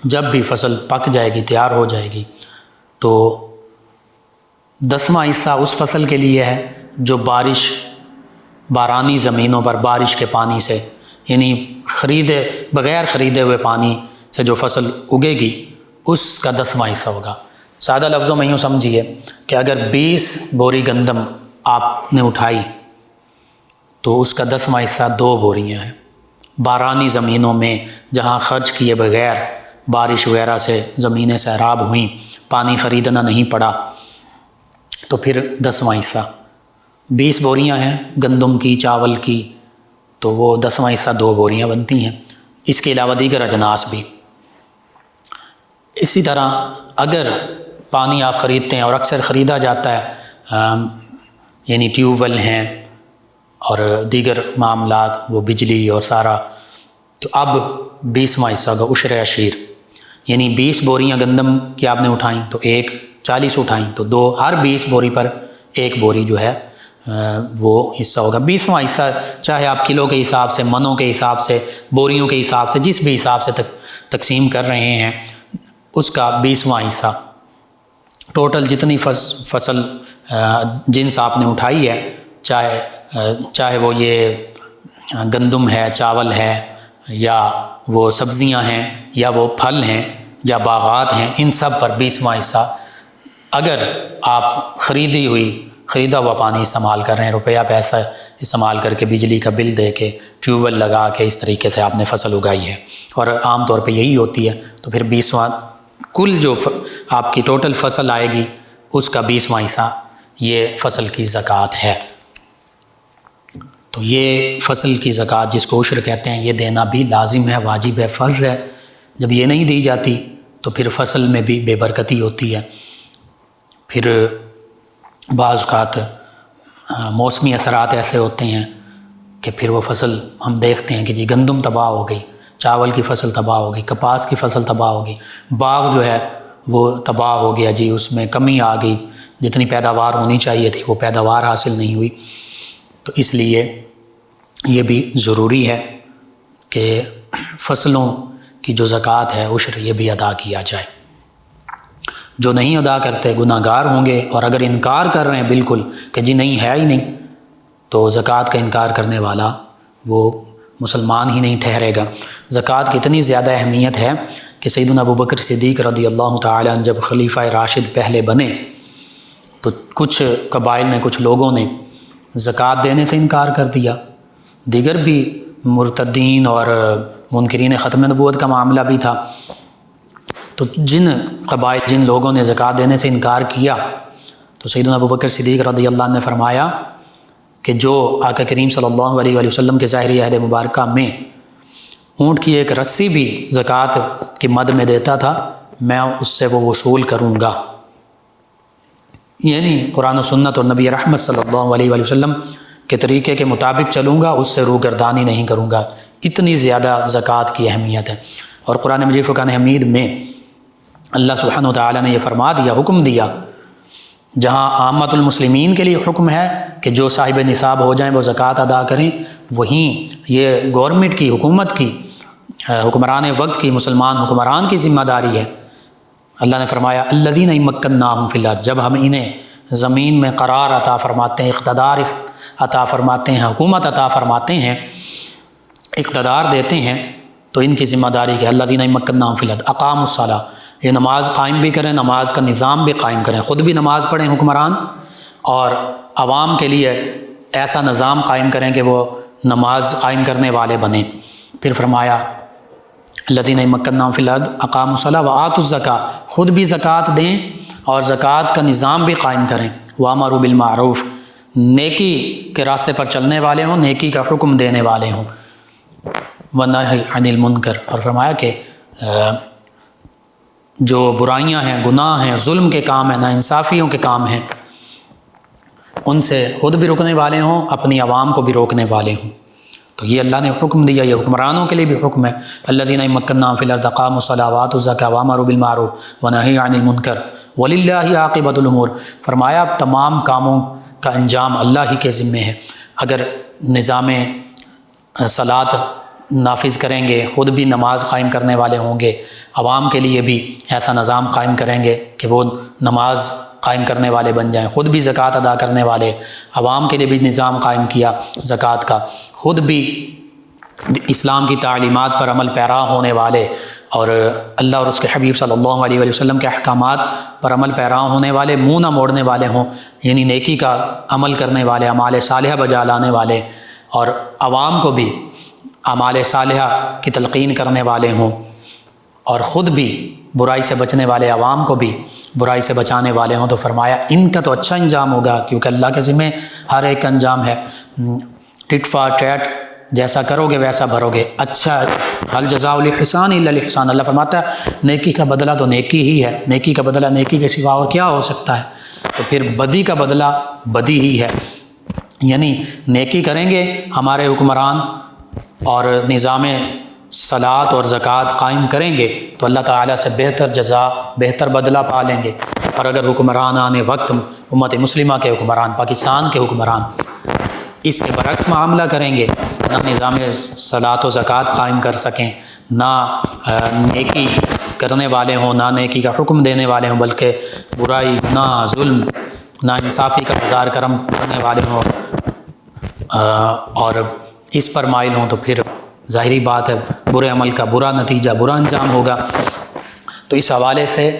جب بھی فصل پک جائے گی، تیار ہو جائے گی، تو 10واں حصہ اس فصل کے لیے ہے جو بارانی زمینوں پر بارش کے پانی سے، یعنی بغیر خریدے ہوئے پانی سے جو فصل اگے گی، اس کا 10واں حصہ ہوگا. سادہ لفظوں میں یوں سمجھیے کہ اگر 20 بوری گندم آپ نے اٹھائی تو اس کا 10واں حصہ 2 بوریاں ہیں. بارانی زمینوں میں جہاں خرچ کیے بغیر بارش وغیرہ سے زمینیں سیراب ہوئیں، پانی خریدنا نہیں پڑا، تو پھر 10واں حصہ 20 بوریاں ہیں گندم کی، چاول کی، تو وہ 10واں حصہ 2 بوریاں بنتی ہیں. اس کے علاوہ دیگر اجناس بھی. اسی طرح اگر پانی آپ خریدتے ہیں، اور اکثر خریدا جاتا ہے، یعنی ٹیوب ویل ہیں اور دیگر معاملات، وہ بجلی اور سارا، تو اب 20واں حصہ ہوگا عشر عشیر. یعنی 20 بوریاں گندم کی آپ نے اٹھائیں تو 40 اٹھائیں تو 2، ہر 20 بوری پر 1 بوری جو ہے وہ حصہ ہوگا. 20واں حصہ چاہے آپ کلو کے حساب سے، منوں کے حساب سے، بوریوں کے حساب سے، جس بھی حساب سے تقسیم کر رہے ہیں، اس کا 20واں حصہ. ٹوٹل جتنی فصل جنس آپ نے اٹھائی ہے، چاہے وہ یہ گندم ہے، چاول ہے، یا وہ سبزیاں ہیں، یا وہ پھل ہیں، یا باغات ہیں، ان سب پر 20واں حصہ. اگر آپ خریدا ہوا پانی استعمال کر رہے ہیں، روپیہ پیسہ استعمال کر کے، بجلی کا بل دے کے، ٹیوب ویل لگا کے، اس طریقے سے آپ نے فصل اگائی ہے، اور عام طور پہ یہی ہوتی ہے، تو پھر 20واں کل جو آپ کی ٹوٹل فصل آئے گی، اس کا 20واں حصہ یہ فصل کی زکوٰۃ ہے. تو یہ فصل کی زکوٰۃ جس کو عشر کہتے ہیں، یہ دینا بھی لازم ہے، واجب ہے، فرض ہے. جب یہ نہیں دی جاتی تو پھر فصل میں بھی بے برکتی ہوتی ہے. پھر بعض اوقات موسمی اثرات ایسے ہوتے ہیں کہ پھر وہ فصل ہم دیکھتے ہیں کہ جی گندم تباہ ہو گئی، چاول کی فصل تباہ ہو گئی، کپاس کی فصل تباہ ہو گئی، باغ جو ہے وہ تباہ ہو گیا، جی اس میں کمی آ گئی، جتنی پیداوار ہونی چاہیے تھی وہ پیداوار حاصل نہیں ہوئی. تو اس لیے یہ بھی ضروری ہے کہ فصلوں کی جو زکوٰۃ ہے، عشر، یہ بھی ادا کیا جائے. جو نہیں ادا کرتے گناہ گار ہوں گے، اور اگر انکار کر رہے ہیں بالکل کہ جی نہیں ہے ہی نہیں، تو زکوٰۃ کا انکار کرنے والا وہ مسلمان ہی نہیں ٹھہرے گا. زکوٰۃ کی اتنی زیادہ اہمیت ہے کہ سیدنا ابوبکر صدیق رضی اللہ تعالیٰ عنہ جب خلیفہ راشد پہلے بنے تو کچھ قبائل نے، کچھ لوگوں نے زکوٰۃ دینے سے انکار کر دیا. دیگر بھی مرتدین اور منکرین ختم نبوت کا معاملہ بھی تھا. تو جن قبائل، جن لوگوں نے زکوٰۃ دینے سے انکار کیا، تو سیدنا ابوبکر صدیق رضی اللہ عنہ نے فرمایا کہ جو آقا کریم صلی اللہ علیہ وآلہ وسلم کے ظاہری عہد مبارکہ میں اونٹ کی ایک رسی بھی زکوٰۃ کی مد میں دیتا تھا، میں اس سے وہ وصول کروں گا. یعنی قرآن و سنت اور نبی رحمت صلی اللہ علیہ وآلہ وسلم کے طریقے کے مطابق چلوں گا، اس سے روگردانی نہیں کروں گا. اتنی زیادہ زکوٰۃ کی اہمیت ہے. اور قرآن مجید فرقان حمید میں اللہ سبحانہ و تعالیٰ نے یہ فرما دیا، حکم دیا جہاں عامت المسلمین کے لیے حکم ہے کہ جو صاحب نصاب ہو جائیں وہ زکوٰۃ ادا کریں، وہیں یہ گورنمنٹ کی، حکومت کی، حکمران وقت کی، مسلمان حکمران کی ذمہ داری ہے۔ اللہ نے فرمایا الذین مکناہم فی الارض، جب ہم انہیں زمین میں قرار عطا فرماتے ہیں، اقتدار عطا فرماتے ہیں، حکومت عطا فرماتے ہیں، اقتدار دیتے ہیں، تو ان کی ذمہ داری کہ الذین مکناہم فی الارض اقاموا الصلاۃ، یہ نماز قائم بھی کریں، نماز کا نظام بھی قائم کریں، خود بھی نماز پڑھیں حکمران، اور عوام کے لیے ایسا نظام قائم کریں کہ وہ نماز قائم کرنے والے بنیں۔ پھر فرمایا الذین مکناہم فی الارض اقاموا الصلاۃ وآتوا الزکاۃ، خود بھی زکوٰۃ دیں اور زکوٰۃ کا نظام بھی قائم کریں، وامروا بالمعروف، نیکی کے راستے پر چلنے والے ہوں، نیکی کا حکم دینے والے ہوں، ونہی عن المنکر، اور فرمایا کہ جو برائیاں ہیں، گناہ ہیں، ظلم کے کام ہیں، ناانصافیوں کے کام ہیں، ان سے خود بھی روکنے والے ہوں، اپنی عوام کو بھی روکنے والے ہوں۔ تو یہ اللہ نے حکم دیا، یہ حکمرانوں کے لیے بھی حکم ہے، الذین مکناہم فی الارض اقاموا الصلاۃ وآتوا الزکاۃ وامروا بالمعروف ونہی عن المنکر وللہ عاقبۃ الامور، فرمایا تمام کاموں کا انجام اللہ ہی کے ذمے ہے۔ اگر نظام صلاۃ نافذ کریں گے، خود بھی نماز قائم کرنے والے ہوں گے، عوام کے لیے بھی ایسا نظام قائم کریں گے کہ وہ نماز قائم کرنے والے بن جائیں، خود بھی زکوٰۃ ادا کرنے والے، عوام کے لیے بھی نظام قائم کیا زکوٰۃ کا، خود بھی اسلام کی تعلیمات پر عمل پیرا ہونے والے اور اللہ اور اس کے حبیب صلی اللہ علیہ وسلم کے احکامات پر عمل پیرا ہونے والے، منہ نہ موڑنے والے ہوں، یعنی نیکی کا عمل کرنے والے، اعمال صالحہ بجا لانے والے، اور عوام کو بھی اعمال صالحہ کی تلقین کرنے والے ہوں، اور خود بھی برائی سے بچنے والے، عوام کو بھی برائی سے بچانے والے ہوں، تو فرمایا ان کا تو اچھا انجام ہوگا، کیونکہ اللہ کے ذمہ ہر ایک کا انجام ہے، ٹٹ فار ٹیٹ، جیسا کرو گے ویسا بھرو گے، اچھا حل جزاء الاحسان الا الاحسان، اللہ فرماتا ہے نیکی کا بدلہ تو نیکی ہی ہے، نیکی کا بدلہ نیکی کے سوا اور کیا ہو سکتا ہے، تو پھر بدی کا بدلہ بدی ہی ہے، یعنی نیکی کریں گے ہمارے حکمران اور نظام صلاۃ اور زکوٰۃ قائم کریں گے تو اللہ تعالیٰ سے بہتر جزا، بہتر بدلہ پا لیں گے، اور اگر حکمران آنے وقت امت مسلمہ کے حکمران، پاکستان کے حکمران اس کے برعکس معاملہ کریں گے، نہ نظام صلاۃ و زکوٰۃ قائم کر سکیں، نہ نیکی کرنے والے ہوں، نہ نیکی کا حکم دینے والے ہوں، بلکہ برائی، گناہ، ظلم، ناانصافی کا ہزار کرم کرنے والے ہوں اور اس پر مائل ہوں، تو پھر ظاہری بات ہے برے عمل کا برا نتیجہ، برا انجام ہوگا۔ تو اس حوالے سے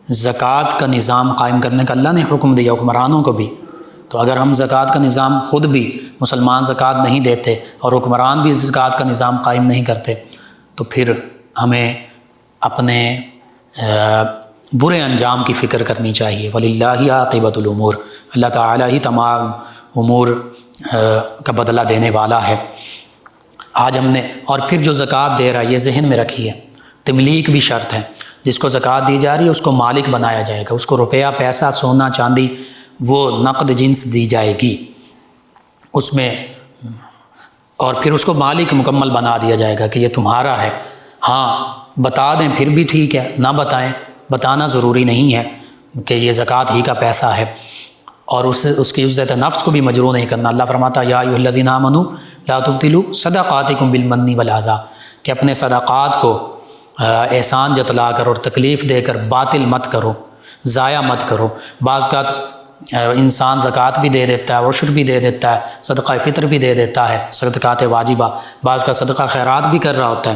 زکوٰۃ کا نظام قائم کرنے کا اللہ نے حکم دیا حکمرانوں کو بھی، تو اگر ہم زکوٰۃ کا نظام خود بھی مسلمان زکوٰۃ نہیں دیتے اور حکمران بھی زکوٰۃ کا نظام قائم نہیں کرتے تو پھر ہمیں اپنے برے انجام کی فکر کرنی چاہیے۔ وَلِلَّهِ عَاقِبَةُ الْأُمُورِ، اللہ تعالیٰ ہی تمام امور کا بدلہ دینے والا ہے۔ آج ہم نے، اور پھر جو زکوٰۃ دے رہا ہے یہ ذہن میں رکھیے، تملیک بھی شرط ہے، جس کو زکوٰۃ دی جا رہی ہے اس کو مالک بنایا جائے گا، اس کو روپیہ، پیسہ، سونا، چاندی، وہ نقد جنس دی جائے گی اس میں، اور پھر اس کو مالک مکمل بنا دیا جائے گا کہ یہ تمہارا ہے۔ ہاں بتا دیں پھر بھی ٹھیک ہے، نہ بتائیں، بتانا ضروری نہیں ہے کہ یہ زکوٰۃ ہی کا پیسہ ہے، اور اس کی عزت نفس کو بھی مجروح نہیں کرنا۔ اللہ فرماتا یا ایھا الذین آمنوا لا تبطلوا صدقاتکم بالمن والاذی، کہ اپنے صدقات کو احسان جتلا کر اور تکلیف دے کر باطل مت کرو، ضائع مت کرو۔ بعض اوقات انسان زکوٰۃ بھی دے دیتا ہے، عشر بھی دے دیتا ہے، صدقہ فطر بھی دے دیتا ہے، صدقات واجبہ، بعض کا صدقہ خیرات بھی کر رہا ہوتا ہے،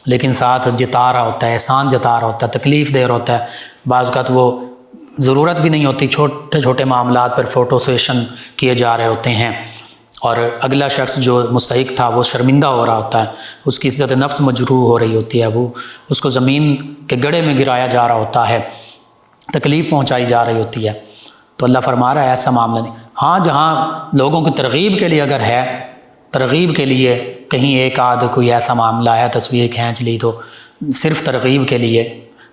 لیکن ساتھ جتا رہا ہوتا ہے، احسان جتا رہا ہوتا ہے، تکلیف دے رہا ہوتا ہے۔ بعض اوقات وہ ضرورت بھی نہیں ہوتی، چھوٹے چھوٹے معاملات پر فوٹو سیشن کیے جا رہے ہوتے ہیں، اور اگلا شخص جو مستحق تھا وہ شرمندہ ہو رہا ہوتا ہے، اس کی عزت نفس مجروح ہو رہی ہوتی ہے، وہ اس کو زمین کے گڑھے میں گرایا جا رہا ہوتا ہے، تکلیف پہنچائی جا رہی ہوتی ہے۔ تو اللہ فرما رہا ہے ایسا معاملہ نہیں۔ ہاں جہاں لوگوں کی ترغیب کے لیے اگر ہے، ترغیب کے لیے کہیں ایک آدھ کوئی ایسا معاملہ ہے، تصویر کھینچ لی، تو صرف ترغیب کے لیے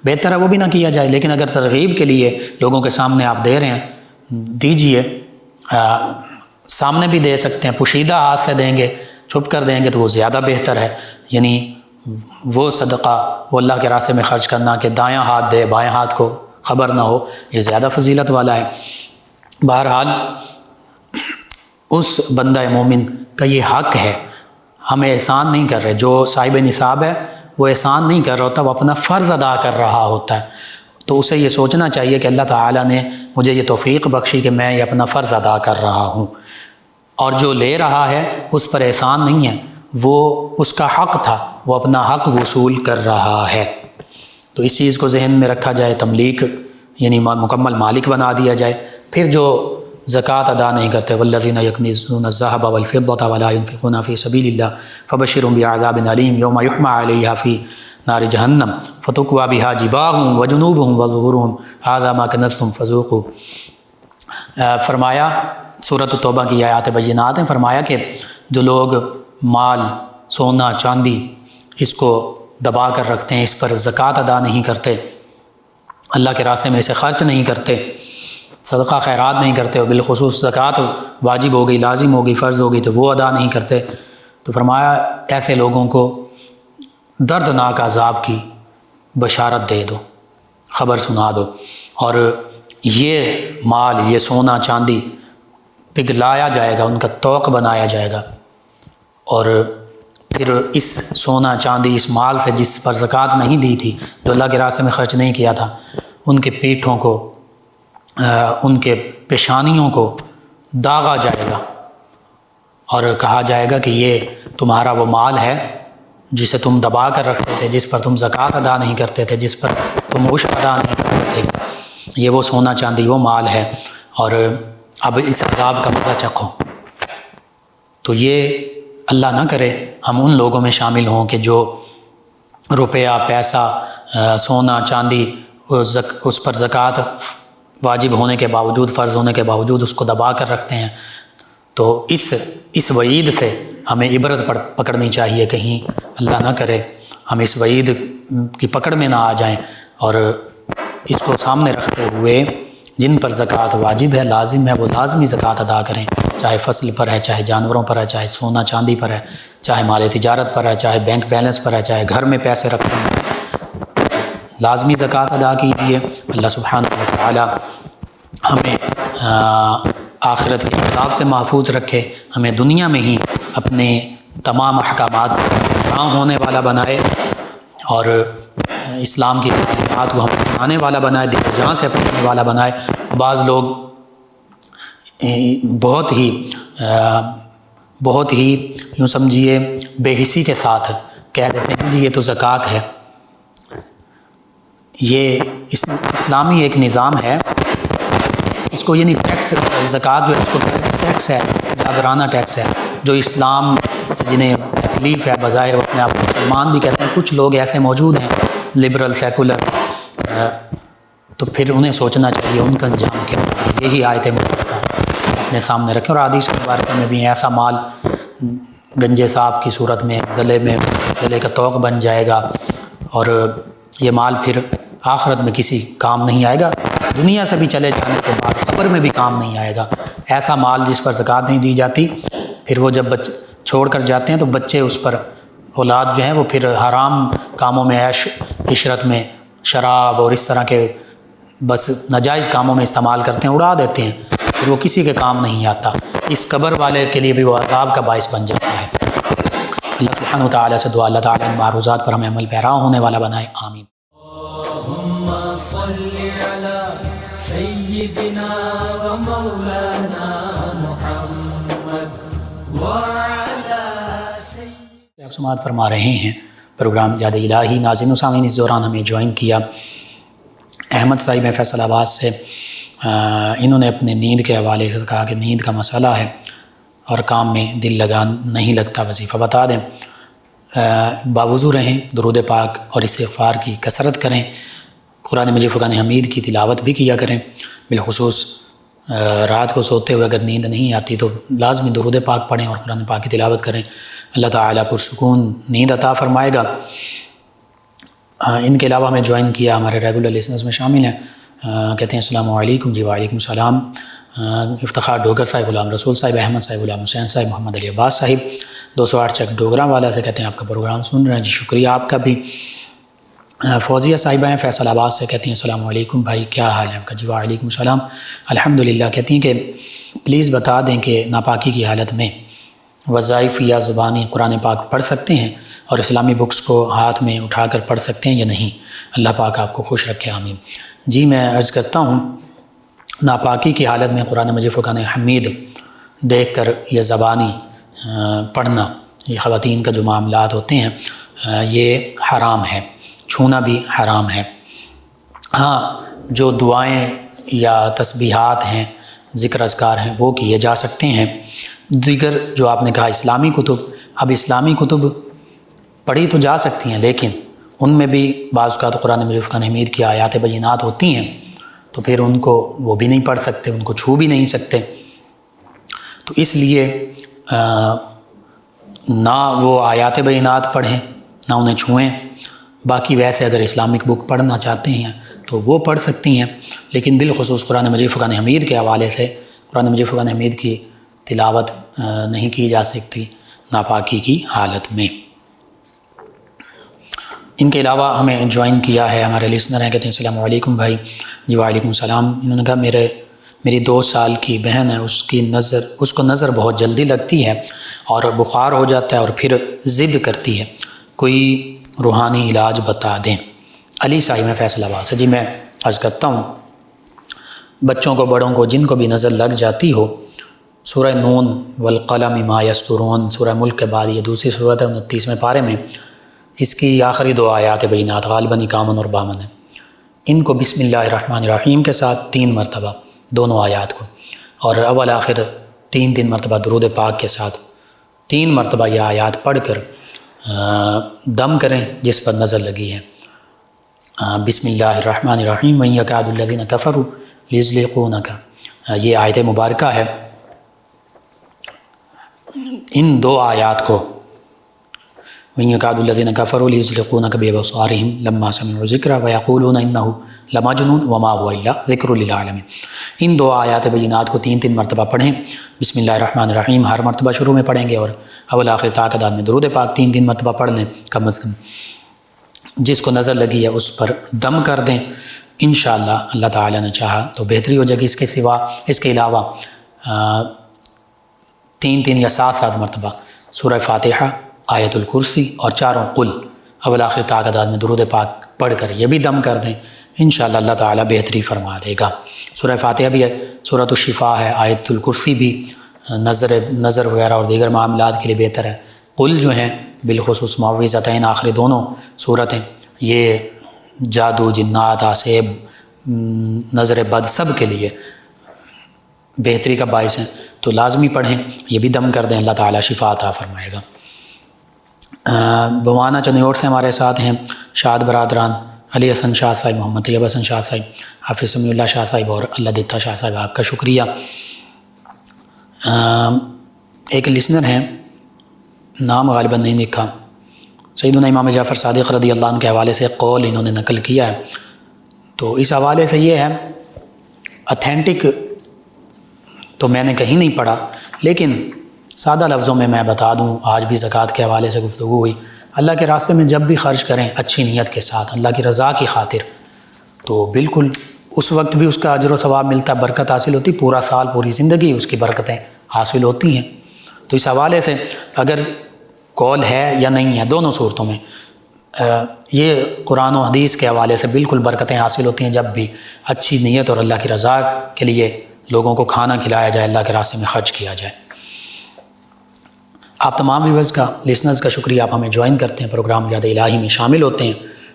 بہتر ہے وہ بھی نہ کیا جائے، لیکن اگر ترغیب کے لیے لوگوں کے سامنے آپ دے رہے ہیں، دیجئے، سامنے بھی دے سکتے ہیں، پوشیدہ ہاتھ سے دیں گے، چھپ کر دیں گے تو وہ زیادہ بہتر ہے، یعنی وہ صدقہ وہ اللہ کے راستے میں خرچ کرنا کہ دایاں ہاتھ دے بائیں ہاتھ کو خبر نہ ہو، یہ زیادہ فضیلت والا ہے۔ بہرحال اس بندہ مومن کا یہ حق ہے، ہمیں احسان نہیں کر رہے، جو صاحب نصاب ہے وہ احسان نہیں کر رہا ہوتا، وہ اپنا فرض ادا کر رہا ہوتا ہے، تو اسے یہ سوچنا چاہیے کہ اللہ تعالیٰ نے مجھے یہ توفیق بخشی کہ میں یہ اپنا فرض ادا کر رہا ہوں، اور جو لے رہا ہے اس پر احسان نہیں ہے، وہ اس کا حق تھا، وہ اپنا حق وصول کر رہا ہے۔ تو اس چیز کو ذہن میں رکھا جائے، تملیک یعنی مکمل مالک بنا دیا جائے۔ پھر جو زکوٰۃ ادا نہیں کرتے، والذین یکنزون الذھب والفضة ولا ينفقون فی سبیل اللہ فبشرهم بعذاب علیم یوم یحمى علیہا فی نار جہنم فتکوی بہا جباہہم وجنوبہم وظہورہم ھذا ما کنزتم فذوقوا۔ فرمایا سورۃ التوبہ کی آیات بینات ہیں، فرمایا کہ جو لوگ مال، سونا، چاندی اس کو دبا کر رکھتے ہیں، اس پر زکوٰۃ ادا نہیں کرتے، اللہ کے راستے میں اسے خرچ نہیں کرتے، صدقہ خیرات نہیں کرتے، اور بالخصوص زکوٰۃ واجب ہو گئی، لازم ہو گئی، فرض ہو گئی تو وہ ادا نہیں کرتے، تو فرمایا ایسے لوگوں کو دردناک عذاب کی بشارت دے دو، خبر سنا دو، اور یہ مال، یہ سونا چاندی پگھلایا جائے گا، ان کا توق بنایا جائے گا، اور پھر اس سونا چاندی، اس مال سے جس پر زکوٰۃ نہیں دی تھی، جو اللہ کے راستے میں خرچ نہیں کیا تھا، ان کے پیٹھوں کو، ان کے پیشانیوں کو داغا جائے گا، اور کہا جائے گا کہ یہ تمہارا وہ مال ہے جسے تم دبا کر رکھتے تھے، جس پر تم زکوٰۃ ادا نہیں کرتے تھے، جس پر تم عشر ادا نہیں کرتے تھے، یہ وہ سونا چاندی، وہ مال ہے، اور اب اس عذاب کا مزہ چکھو۔ تو یہ اللہ نہ کرے ہم ان لوگوں میں شامل ہوں کہ جو روپیہ، پیسہ، سونا چاندی، اس پر زکوٰۃ واجب ہونے کے باوجود، فرض ہونے کے باوجود اس کو دبا کر رکھتے ہیں۔ تو اس وعید سے ہمیں عبرت پکڑنی چاہیے، کہیں اللہ نہ کرے ہم اس وعید کی پکڑ میں نہ آ جائیں، اور اس کو سامنے رکھتے ہوئے جن پر زکوٰۃ واجب ہے، لازم ہے، وہ لازمی زکوٰۃ ادا کریں، چاہے فصل پر ہے، چاہے جانوروں پر ہے، چاہے سونا چاندی پر ہے، چاہے مال تجارت پر ہے، چاہے بینک بیلنس پر ہے، چاہے گھر میں پیسے رکھتے ہیں، لازمی زکوٰۃ ادا کیجیے۔ اللہ سبحانہ و تعالی ہمیں آخرت کے عذاب سے محفوظ رکھے، ہمیں دنیا میں ہی اپنے تمام احکامات پر ہونے والا بنائے، اور اسلام کی تعلیمات کو ہمیں اپنانے والا بنائے، دل و جان سے اپنانے والا بنائے۔ بعض لوگ بہت ہی یوں سمجھیے بے حسی کے ساتھ کہہ دیتے ہیں جی یہ تو زکوٰۃ ہے۔ یہ اسلامی ایک نظام ہے، اس کو یعنی ٹیکس، زکوٰۃ جو ہے اس کو ٹیکس ہے، جابرانہ ٹیکس ہے، جو اسلام سے جنہیں تکلیف ہے، بظاہر وہ اپنے آپ کو مسلمان بھی کہتے ہیں، کچھ لوگ ایسے موجود ہیں لبرل، سیکولر، تو پھر انہیں سوچنا چاہیے ان کا انجام کیا ہے۔ یہی آیت مبارکہ اپنے سامنے رکھیں، اور حدیث مبارکہ میں بھی ایسا مال گنجے صاحب کی صورت میں گلے کا توق بن جائے گا، اور یہ مال پھر آخرت میں کسی کام نہیں آئے گا، دنیا سے بھی چلے جانے کے بعد قبر میں بھی کام نہیں آئے گا۔ ایسا مال جس پر زکوٰۃ نہیں دی جاتی، پھر وہ جب چھوڑ کر جاتے ہیں تو بچے اس پر، اولاد جو ہیں وہ پھر حرام کاموں میں، عیش عشرت میں، شراب اور اس طرح کے بس ناجائز کاموں میں استعمال کرتے ہیں، اڑا دیتے ہیں، پھر وہ کسی کے کام نہیں آتا، اس قبر والے کے لیے بھی وہ عذاب کا باعث بن جاتا ہے۔ اللہ سبحانہ و تعالیٰ سے دعا، اللہ تعالیٰ ان معروضات پر ہمیں عمل پیرا ہونے والا بنائے، آمین۔ اللهم صل على سيدنا ومولانا محمد وعلى آپ سماعت فرما رہے ہیں پروگرام یاد الہی۔ ناظرین و سامعین، اس دوران ہمیں جوائن کیا احمد صاحب فیصل آباد سے، انہوں نے اپنے نیند کے حوالے سے کہا کہ نیند کا مسئلہ ہے اور کام میں دل نہیں لگتا، وظیفہ بتا دیں۔ باوضو رہیں، درود پاک اور استغفار کی کثرت کریں، قرآن مجید فرقان حمید کی تلاوت بھی کیا کریں، بالخصوص رات کو سوتے ہوئے اگر نیند نہیں آتی تو لازمی درود پاک پڑھیں اور قرآن پاک کی تلاوت کریں، اللہ تعالیٰ پرسکون نیند عطا فرمائے گا۔ ان کے علاوہ ہمیں جوائن کیا ہمارے ریگولر لسنرز میں شامل ہیں، کہتے ہیں السلام علیکم۔ جی وعلیکم السلام۔ افتخار ڈوگر صاحب، غلام رسول صاحب، احمد صاحب، غلام حسین صاحب، محمد علی عباس صاحب 208 چک ڈوگرا والا سے کہتے ہیں آپ کا پروگرام سن رہے ہیں، جی شکریہ آپ کا بھی۔ فوزیہ صاحبہ ہیں فیصل آباد سے، کہتی ہیں السلام علیکم بھائی، کیا حال ہے آپ کا؟ جی وعلیکم السلام الحمدللہ۔ کہتی ہیں کہ پلیز بتا دیں کہ ناپاکی کی حالت میں وظائف یا زبانی قرآن پاک پڑھ سکتے ہیں اور اسلامی بکس کو ہاتھ میں اٹھا کر پڑھ سکتے ہیں یا نہیں؟ اللہ پاک آپ کو خوش رکھے، آمین۔ جی میں عرض کرتا ہوں، ناپاکی کی حالت میں قرآن مجید فرقان حمید دیکھ کر یہ زبانی پڑھنا، یہ خواتین کا جو معاملات ہوتے ہیں یہ حرام ہے، چھونا بھی حرام ہے۔ ہاں جو دعائیں یا تسبیحات ہیں، ذکر اذکار ہیں، وہ کیے جا سکتے ہیں۔ دیگر جو آپ نے کہا اسلامی کتب، اب اسلامی کتب پڑھی تو جا سکتی ہیں، لیکن ان میں بھی بعض اوقات قرآن مجید فرقان حمید کی آیات بینات ہوتی ہیں، تو پھر ان کو وہ بھی نہیں پڑھ سکتے، ان کو چھو بھی نہیں سکتے۔ تو اس لیے نہ وہ آیات بینات پڑھیں، نہ انہیں چھوئیں۔ باقی ویسے اگر اسلامک بک پڑھنا چاہتے ہیں تو وہ پڑھ سکتی ہیں، لیکن بالخصوص قرآن مجید فرقان حمید کے حوالے سے قرآن مجید فرقان حمید کی تلاوت نہیں کی جا سکتی ناپاکی کی حالت میں۔ ان کے علاوہ ہمیں جوائن کیا ہے ہمارے لسنر ہیں، کہتے ہیں السلام علیکم بھائی۔ جی وعلیکم السلام۔ انہوں نے کہا میری 2 سال کی بہن ہے، اس کو نظر بہت جلدی لگتی ہے اور بخار ہو جاتا ہے اور پھر ضد کرتی ہے، کوئی روحانی علاج بتا دیں۔ علی صاحب میں فیصل آباد سے۔ جی میں عرض کرتا ہوں، بچوں کو بڑوں کو جن کو بھی نظر لگ جاتی ہو، سورہ نون والقلم ما یسطرون، سورہ ملک کے بعد یہ دوسری صورت ہے 29ویں پارے میں، اس کی آخری 2 آیات بینات غالباً کامن اور بامن ہے، ان کو بسم اللہ الرحمن الرحیم کے ساتھ 3 مرتبہ دونوں آیات کو، اور اول آخر 3 مرتبہ درود پاک کے ساتھ 3 مرتبہ یہ آیات پڑھ کر دم کریں جس پر نظر لگی ہے۔ بسم اللہ الرحمن الرحیم وَإِن يَكَادُ الَّذِينَ كَفَرُوا لِيُزْلِقُونَكَ، یہ آیت مبارکہ ہے۔ ان 2 آیات کو وَإِن يَكَادُ الَّذِينَ كَفَرُوا لِيُزْلِقُونَكَ بِأَبْصَارِهِمْ لَمَّا سَمِعُوا الذِّكْرَ وَيَقُولُونَ إِنَّهُ لَمَجْنُونٌ وَمَا هُوَ إِلَّا ذِكْرٌ لِلْعَالَمِينَ۔ ان 2 آیات بینات کو 3 مرتبہ پڑھیں۔ بسم اللہ الرحمن الرحیم ہر مرتبہ شروع میں پڑھیں گے، اور اول آخر تعداد میں درود پاک 3 مرتبہ پڑھ لیں کم از کم۔ جس کو نظر لگی ہے اس پر دم کر دیں، انشاءاللہ اللہ تعالیٰ نے چاہا تو بہتری ہو جائے گی۔ اس کے علاوہ 3 یا 7 مرتبہ سورہ فاتحہ، آیت الکرسی اور 4 قل اول آخر تعداد میں درود پاک پڑھ کر یہ بھی دم کر دیں، انشاءاللہ اللہ تعالیٰ بہتری فرما دے گا۔ سورہ فاتحہ بھی ہے، سورۃ الشفاء ہے، آیت الکرسی بھی نظر وغیرہ اور دیگر معاملات کے لیے بہتر ہے۔ قل جو ہیں بالخصوص معوذتین آخری دونوں صورتیں، یہ جادو، جنات، آسیب، نظر بد سب کے لیے بہتری کا باعث ہیں، تو لازمی پڑھیں، یہ بھی دم کر دیں، اللہ تعالیٰ شفا عطا فرمائے گا۔ بوانا چنیوٹ سے ہمارے ساتھ ہیں شاد برادران، علی حسن شاہ صاحب، محمد طیب حسن شاہ صاحب، حافظ سمیع اللہ شاہ صاحب اور اللہ دیتا شاہ صاحب، آپ کا شکریہ۔ ایک لسنر ہیں، نام غالباً نہیں لکھا، سیدنا امام جعفر صادق رضی اللہ عنہ کے حوالے سے قول انہوں نے نقل کیا ہے، تو اس حوالے سے یہ ہے، اتھینٹک تو میں نے کہیں نہیں پڑھا، لیکن سادہ لفظوں میں بتا دوں، آج بھی زکوٰۃ کے حوالے سے گفتگو ہوئی، اللہ کے راستے میں جب بھی خرچ کریں اچھی نیت کے ساتھ، اللہ کی رضا کی خاطر، تو بالکل اس وقت بھی اس کا اجر و ثواب ملتا، برکت حاصل ہوتی، پورا سال پوری زندگی اس کی برکتیں حاصل ہوتی ہیں۔ تو اس حوالے سے اگر قول ہے یا نہیں ہے، دونوں صورتوں میں یہ قرآن و حدیث کے حوالے سے بالکل برکتیں حاصل ہوتی ہیں جب بھی اچھی نیت اور اللہ کی رضا کے لیے لوگوں کو کھانا کھلایا جائے، اللہ کے راستے میں خرچ کیا جائے۔ آپ تمام ویورز کا، لسنرز کا شکریہ، آپ ہمیں جوائن کرتے ہیں، پروگرام یاد الہی میں شامل ہوتے ہیں،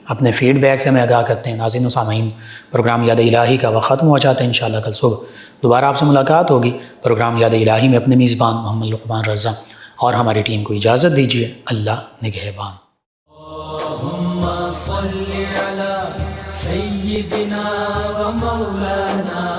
اپنے فیڈ بیک سے ہمیں آگاہ کرتے ہیں۔ ناظرین و سامعین، پروگرام یاد الہی کا وقت ختم ہو جاتا ہے، انشاءاللہ کل صبح دوبارہ آپ سے ملاقات ہوگی۔ پروگرام یاد الہی میں اپنے میزبان محمد لقمان رضا اور ہماری ٹیم کو اجازت دیجیے، اللہ نگہبان۔ اللہم صل علی سیدنا و مولانا